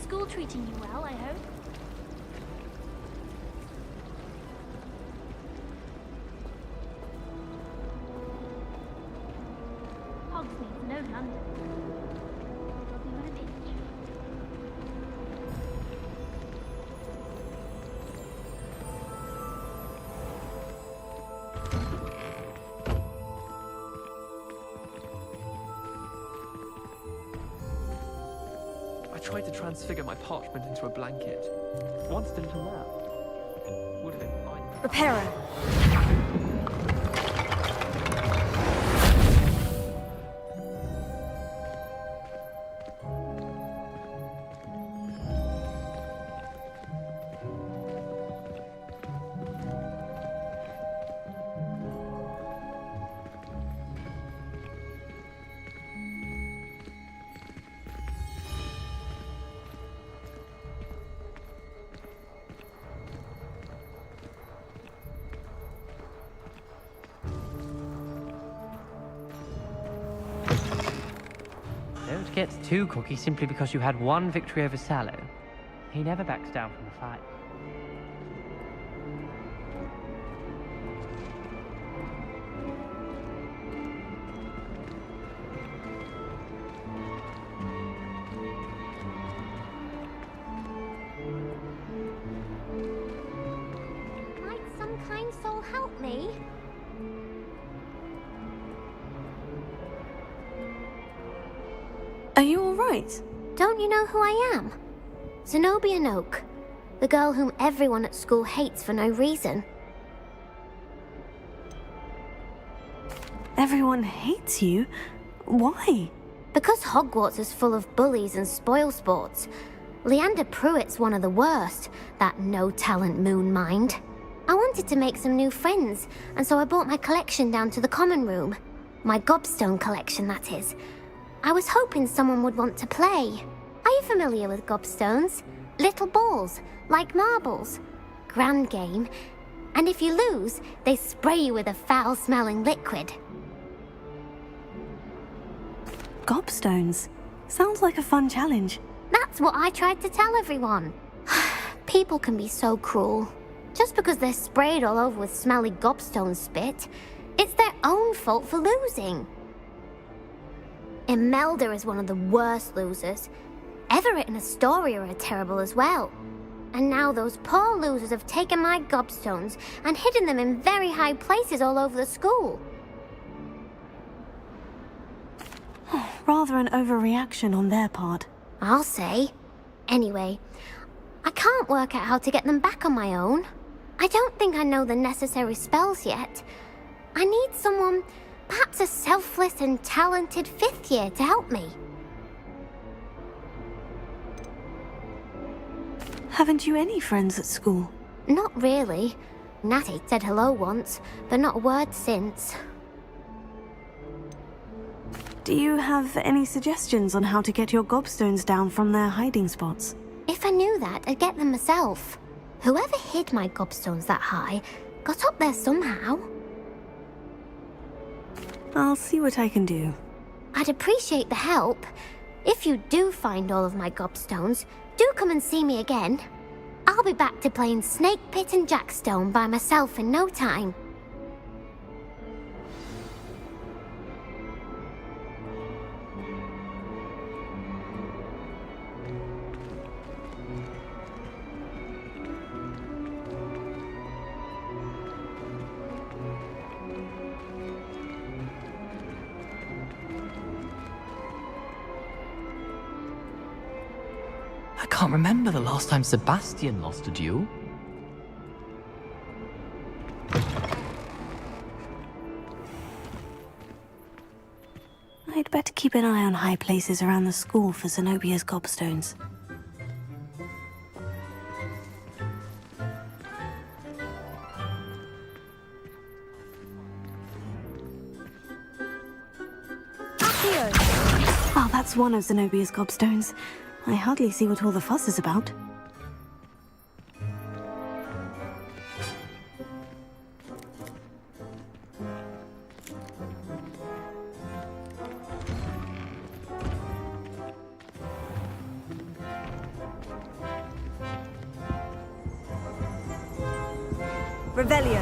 School treating you well, I hope? Hogsmeade, no London. I'll be on a pinch. I tried to transfigure my parchment into a blanket. Once didn't allow. Would have been fine. Reparo. Don't get too cocky simply because you had one victory over Sallow. He never backs down from the fight. Are you alright? Don't you know who I am? Zenobia Noak, the girl whom everyone at school hates for no reason. Everyone hates you? Why? Because Hogwarts is full of bullies and spoilsports. Leander Pruitt's one of the worst, that no-talent moon mind. I wanted to make some new friends, and so I brought my collection down to the common room. My gobstone collection, that is. I was hoping someone would want to play. Are you familiar with gobstones? Little balls, like marbles. Grand game. And if you lose, they spray you with a foul-smelling liquid. Gobstones? Sounds like a fun challenge. That's what I tried to tell everyone. People can be so cruel. Just because they're sprayed all over with smelly gobstone spit, it's their own fault for losing. Imelda is one of the worst losers. Everett and Astoria are terrible as well. And now those poor losers have taken my gobstones and hidden them in very high places all over the school. Rather an overreaction on their part. I'll say. Anyway, I can't work out how to get them back on my own. I don't think I know the necessary spells yet. I need someone, perhaps a selfless and talented 5th year to help me. Haven't you any friends at school? Not really. Natty said hello once, but not a word since. Do you have any suggestions on how to get your gobstones down from their hiding spots? If I knew that, I'd get them myself. Whoever hid my gobstones that high got up there somehow. I'll see what I can do. I'd appreciate the help. If you do find all of my gobstones, do come and see me again. I'll be back to playing Snake Pit and Jackstone by myself in no time. I can't remember the last time Sebastian lost a duel. I'd better keep an eye on high places around the school for Zenobia's gobstones. Oh, that's one of Zenobia's gobstones. I hardly see what all the fuss is about. Revelio.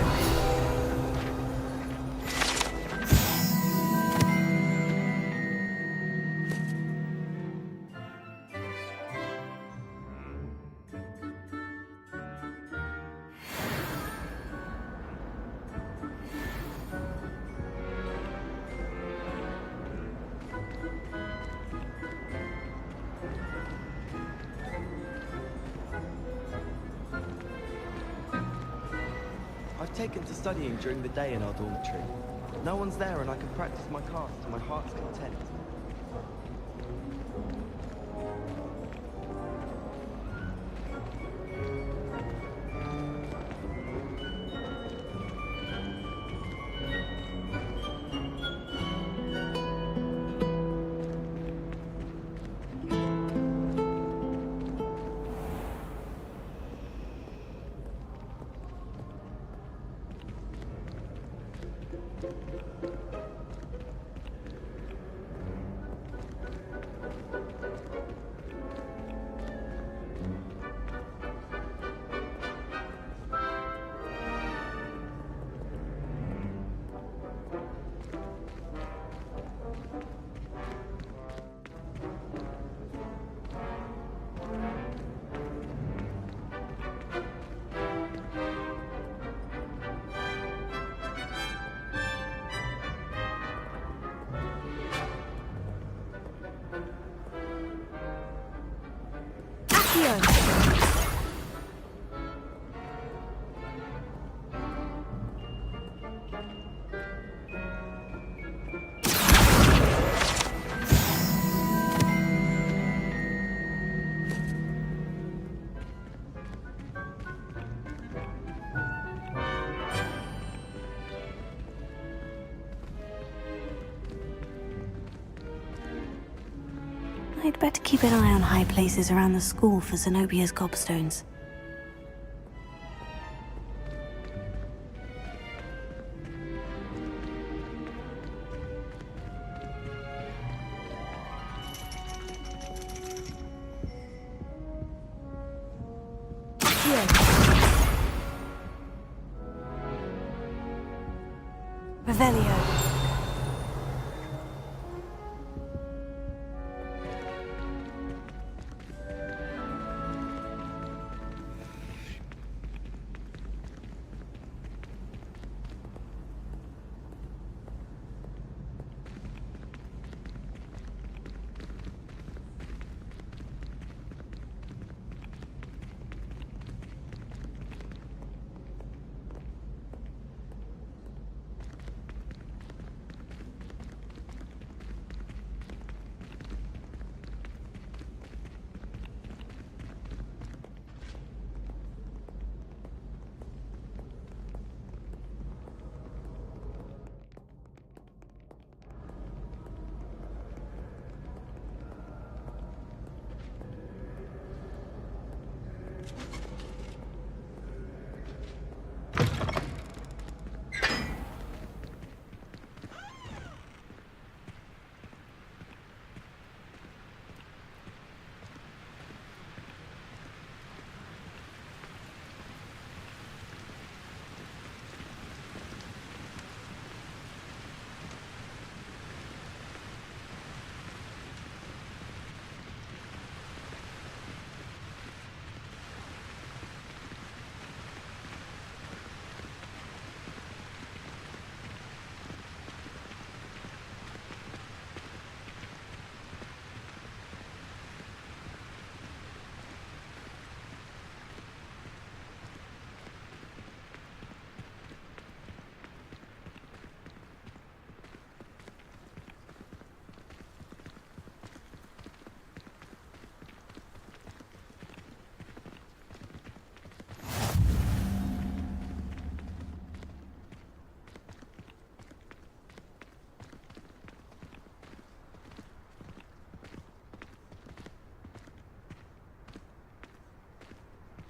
I've taken to studying during the day in our dormitory. No one's there and I can practice my craft to my heart's content. I'd better keep an eye on high places around the school for Zenobia's gobstones. Revelio.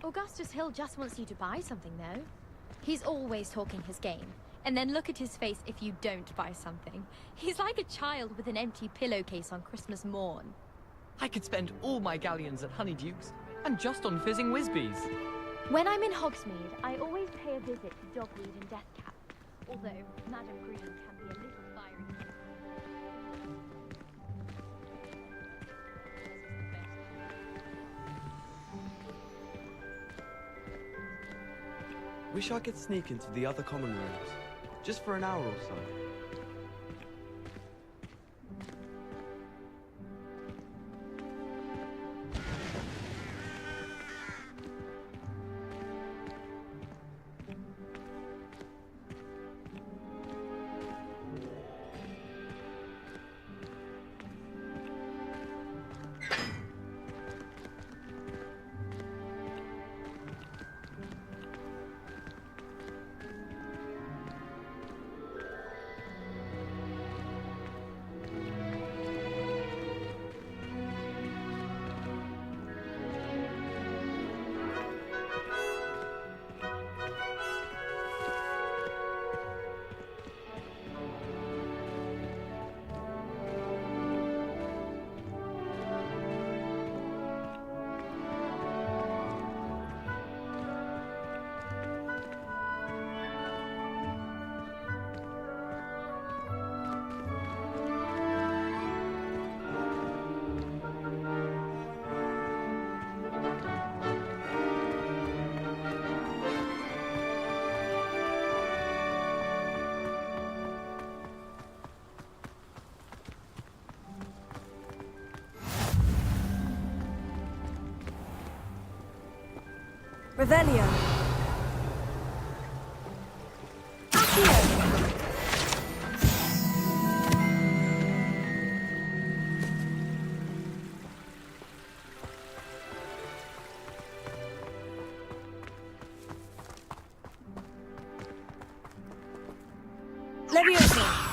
Augustus Hill just wants you to buy something, though. He's always talking his game. And then look at his face if you don't buy something. He's like a child with an empty pillowcase on Christmas morn. I could spend all my galleons at Honeydukes, and just on fizzing Whizbees. When I'm in Hogsmeade, I always pay a visit to Dogweed and Deathcap. Although Madam Green can be a little fiery. Wish I could sneak into the other common rooms, just for an hour or so. Revelio. Accio. Leviosa.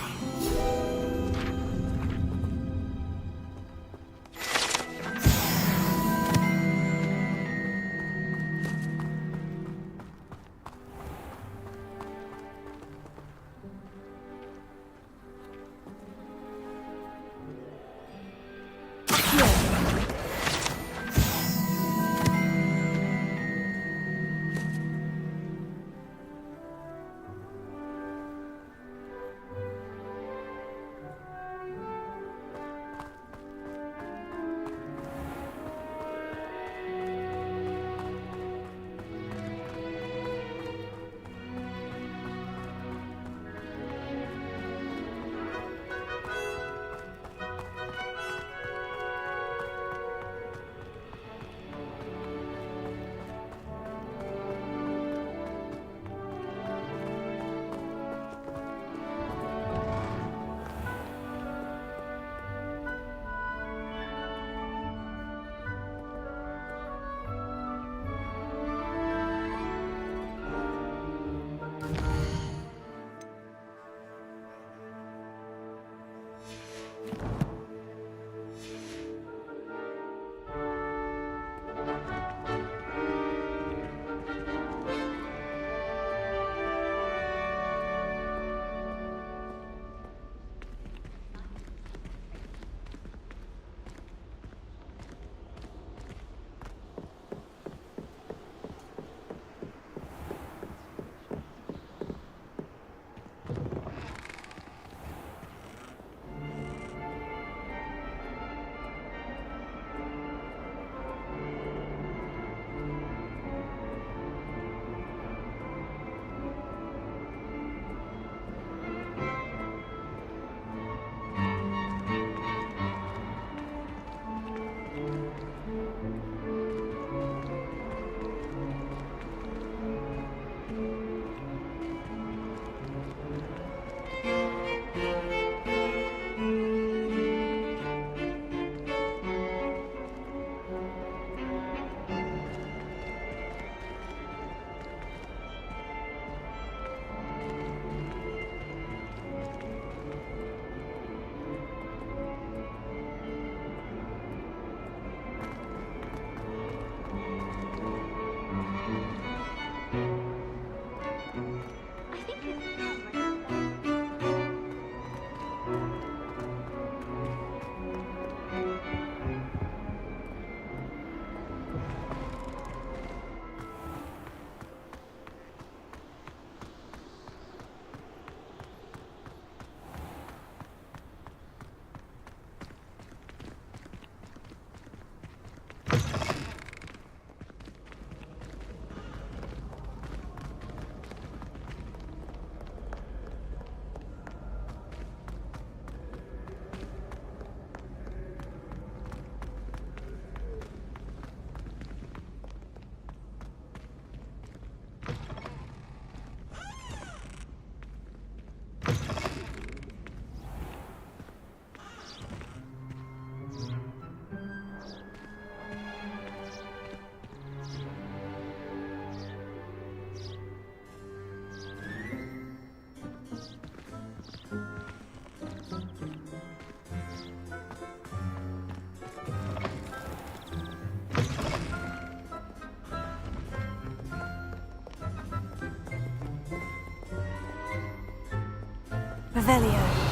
Revelio.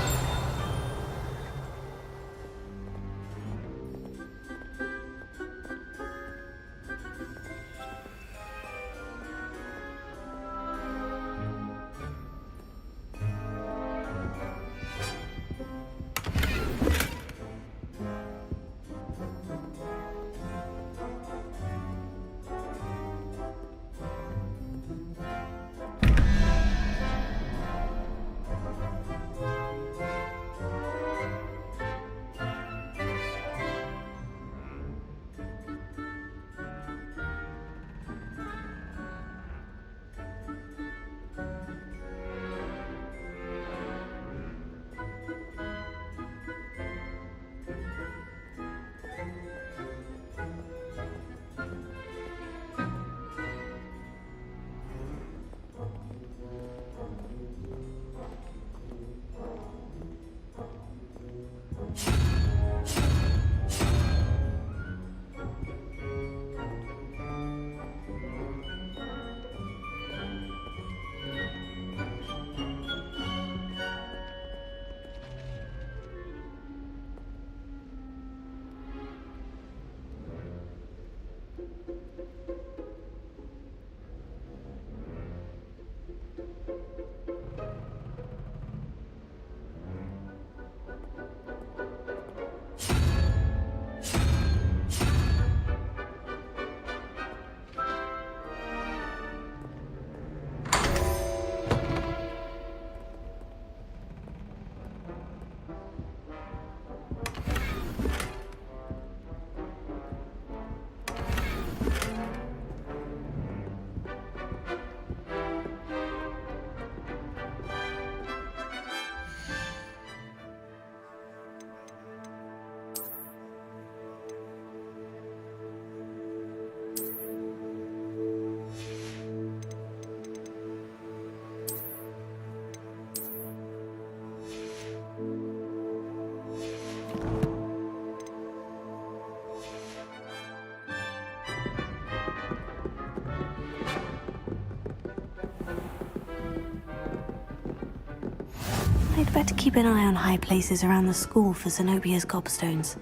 I'd better keep an eye on high places around the school for Zenobia's gobstones.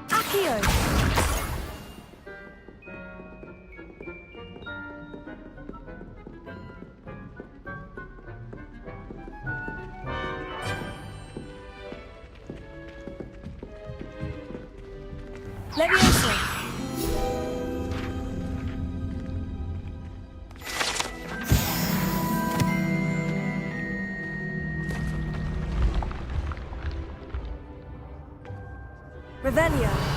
Accio! Leviosa! Revelio!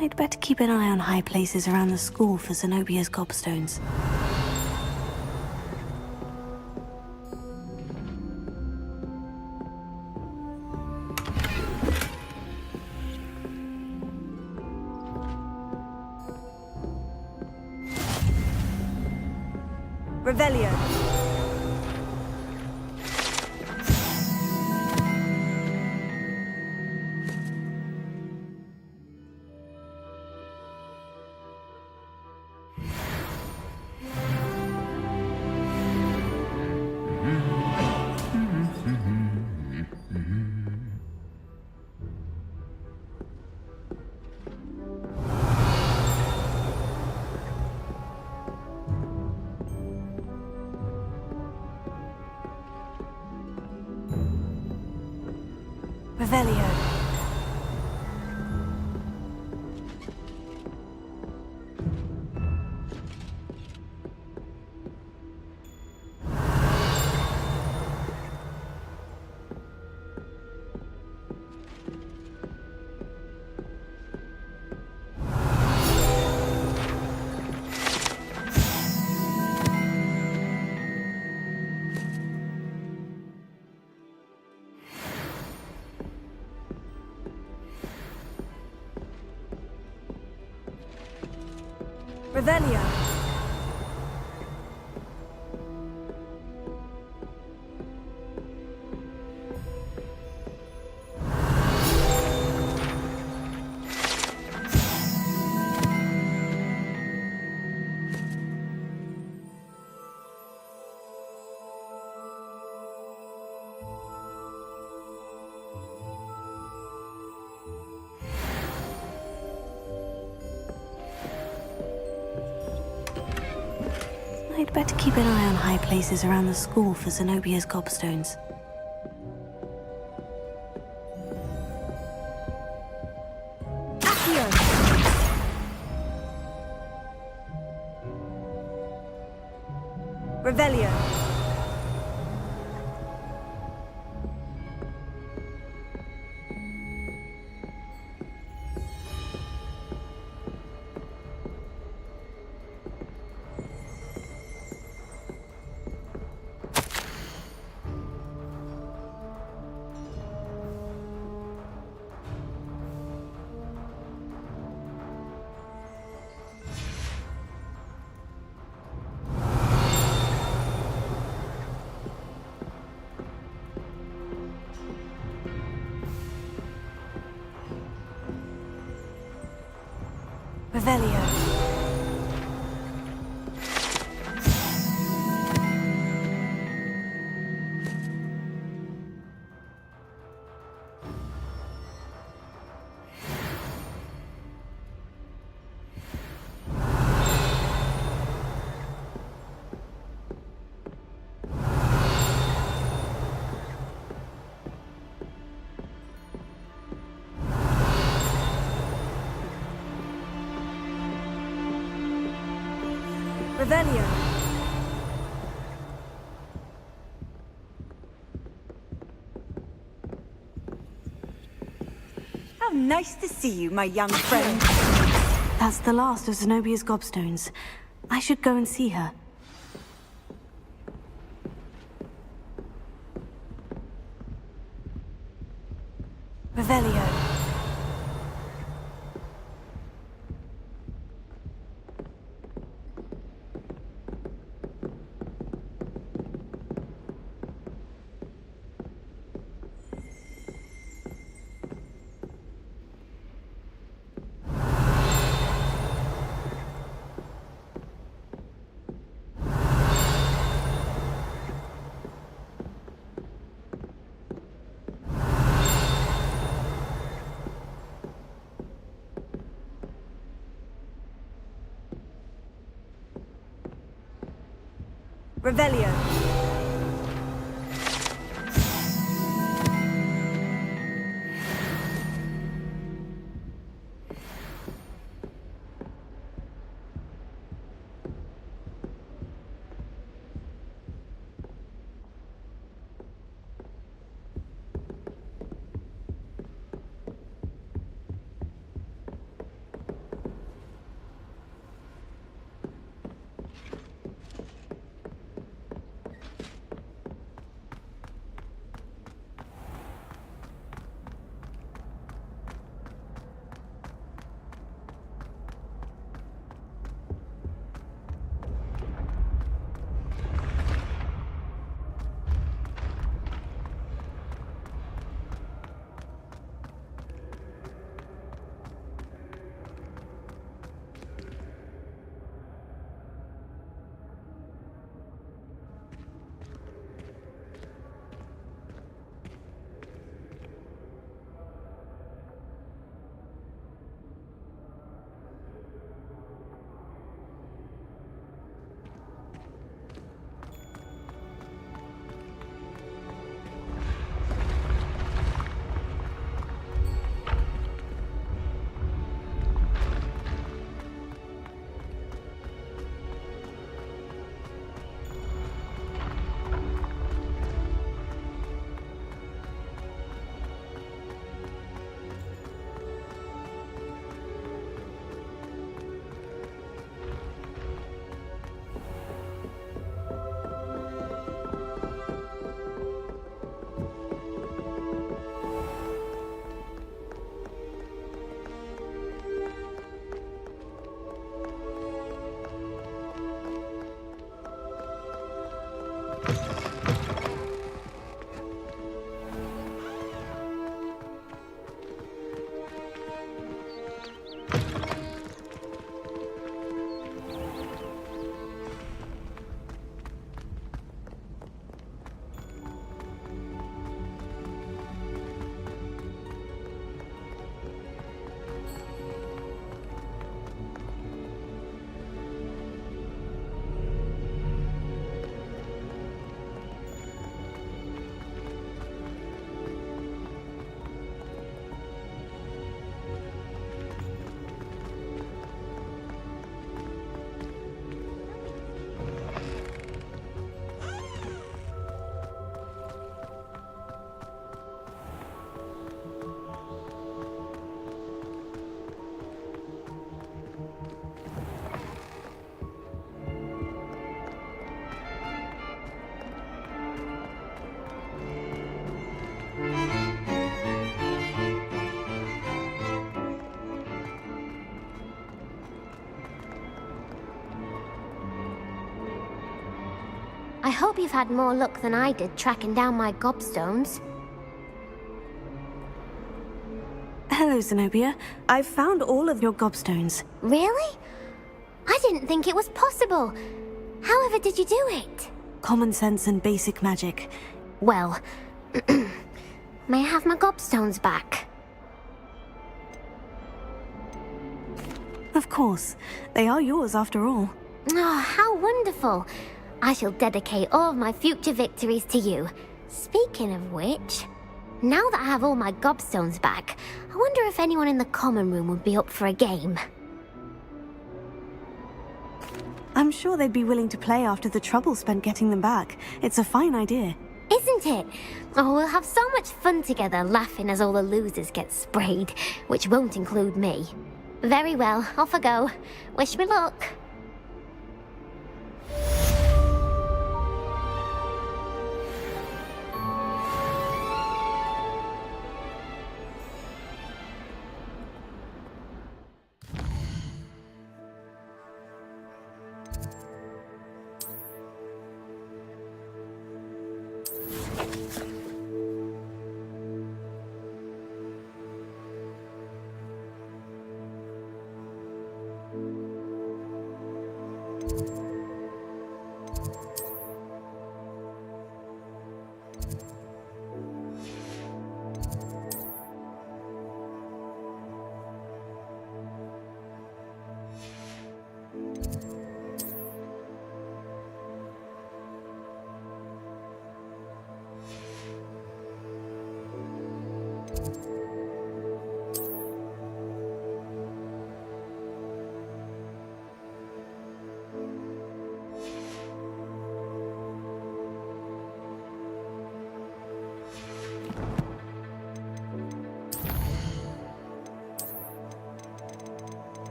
I'd better keep an eye on high places around the school for Zenobia's gobstones. Revelio. Revelio. Revelio. I'd better keep an eye on high places around the school for Zenobia's gobstones. Accio. Revelio. Revelio. Revelio. How nice to see you, my young friend. That's the last of Zenobia's gobstones. I should go and see her. Revelio. Revelio. I hope you've had more luck than I did tracking down my gobstones. Hello, Zenobia. I've found all of your gobstones. Really? I didn't think it was possible. However did you do it? Common sense and basic magic. Well, may I have my gobstones back? Of course. They are yours after all. Oh, how wonderful. I shall dedicate all of my future victories to you. Speaking of which, now that I have all my gobstones back, I wonder if anyone in the common room would be up for a game. I'm sure they'd be willing to play after the trouble spent getting them back. It's a fine idea. Isn't it? Oh, we'll have so much fun together laughing as all the losers get sprayed, which won't include me. Very well, off I go. Wish me luck.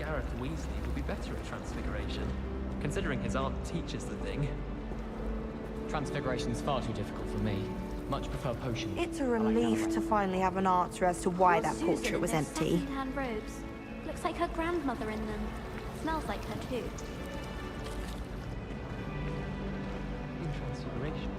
Gareth Weasley would be better at transfiguration, considering his aunt teaches the thing. Transfiguration is far too difficult for me. Much prefer potions. It's a relief to finally have an answer as to why that Susan portrait in was those empty. second-hand robes. Looks like her grandmother in them. Smells like her too. Transfiguration.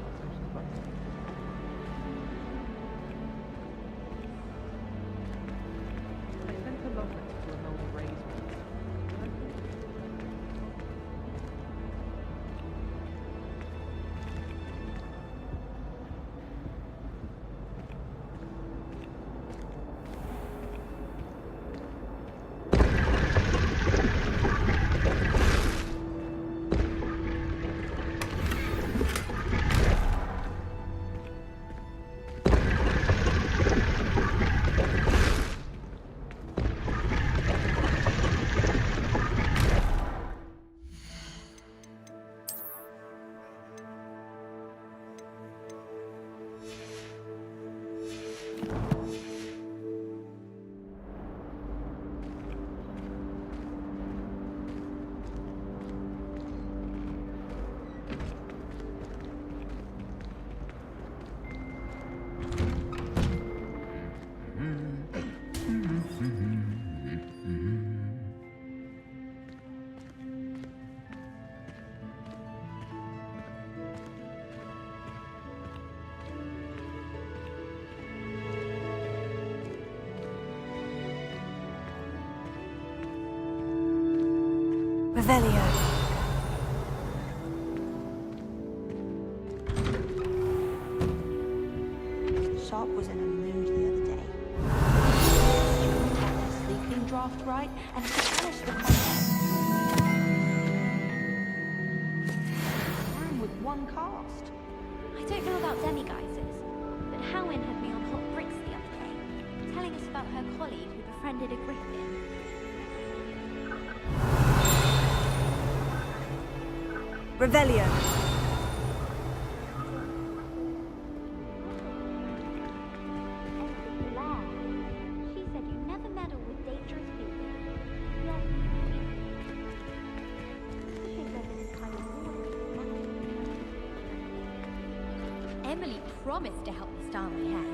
Revelio. Sharp was in a mood the other day. Students got their sleeping draft right, and he finished the contest. Room with one cast. I don't know about demiguises, but Howin had me on hot bricks the other day, telling us about her colleague who befriended a griffin. Revelio. She said you never meddle with dangerous people. Emily promised to help me style my hair.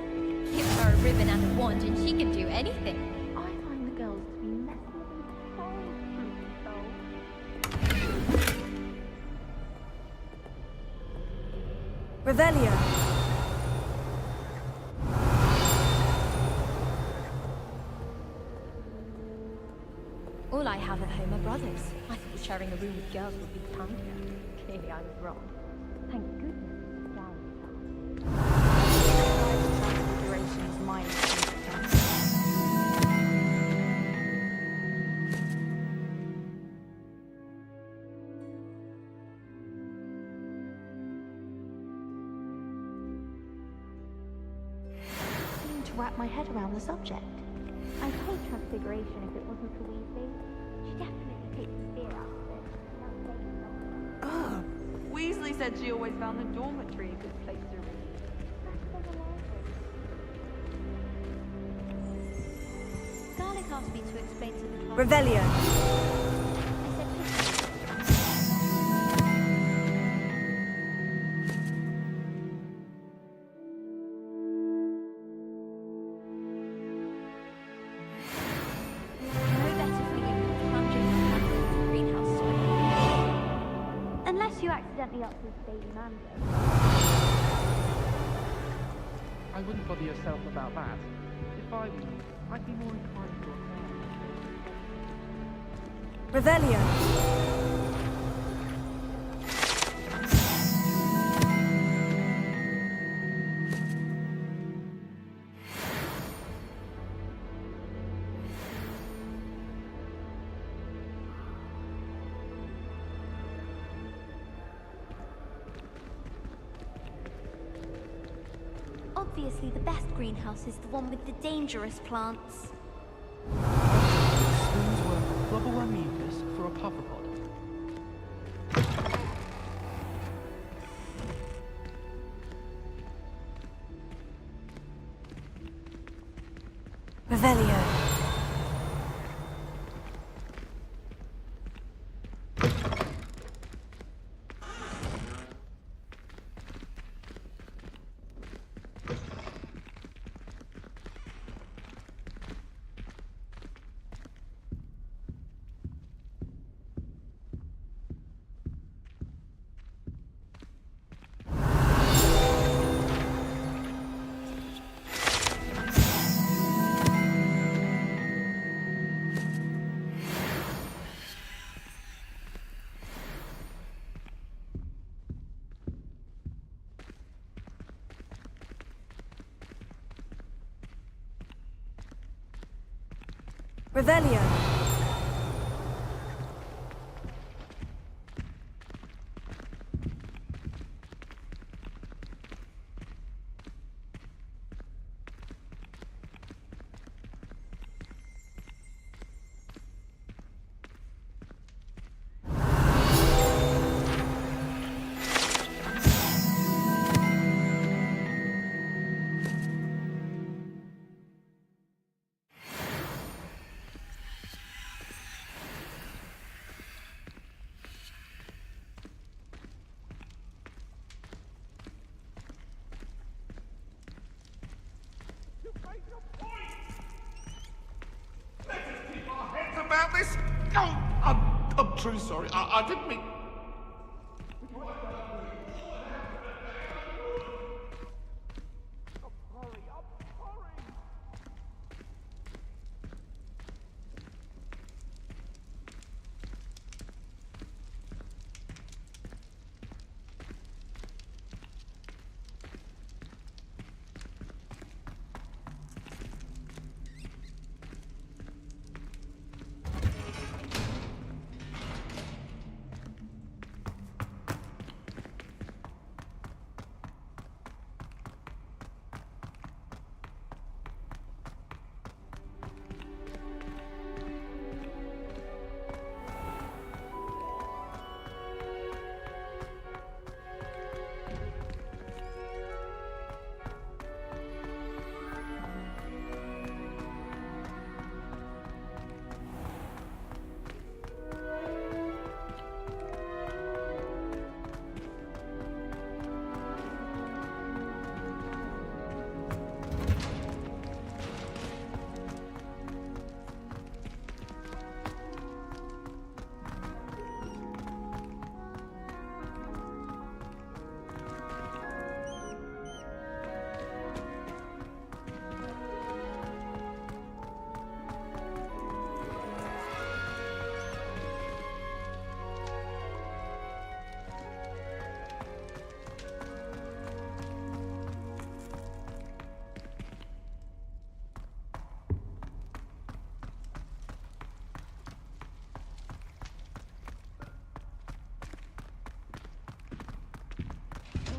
Give her a ribbon and a wand and she can do anything. I find the girls to be messy and cold. Revelio. All I have at home are brothers. I thought sharing a room with girls would be kinder. Clearly I was wrong. Thank goodness it's down. Transfiguration is mine. To wrap my head around the subject. I'd hate transfiguration if it wasn't for Weasley. She definitely takes the fear out of it. Ugh. Weasley said she always found the dormitory a good place to read. Garlic asked me to explain to the class. Revelio. Unless you accidentally up with baby Mando. I wouldn't bother yourself about that. If I were you, I'd be more inclined to acquire. Revelio. Obviously, the best greenhouse is the one with the dangerous plants. Spoon's worth of flubble mucus for a puffapod. Revelio. Revelio. About this? Oh, I'm truly sorry. I didn't mean...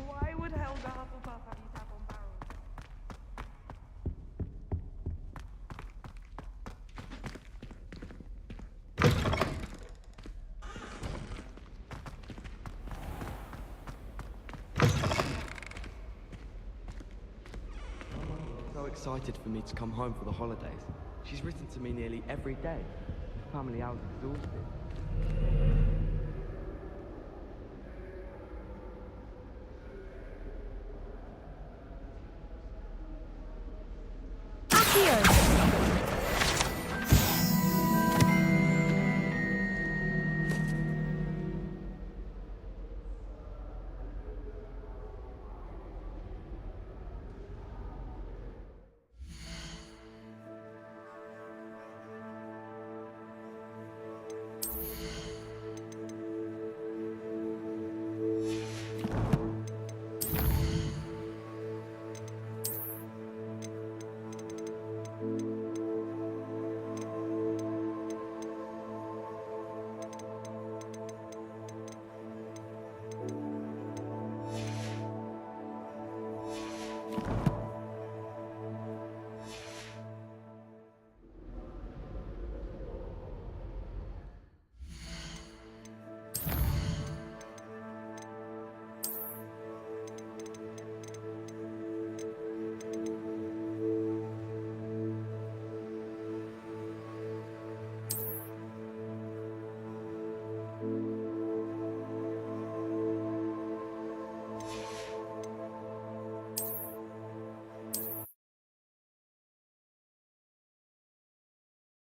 Why would Helga Hufflepuff have you tap on barrels? So excited for me to come home for the holidays. She's written to me nearly every day. The family house is exhausted.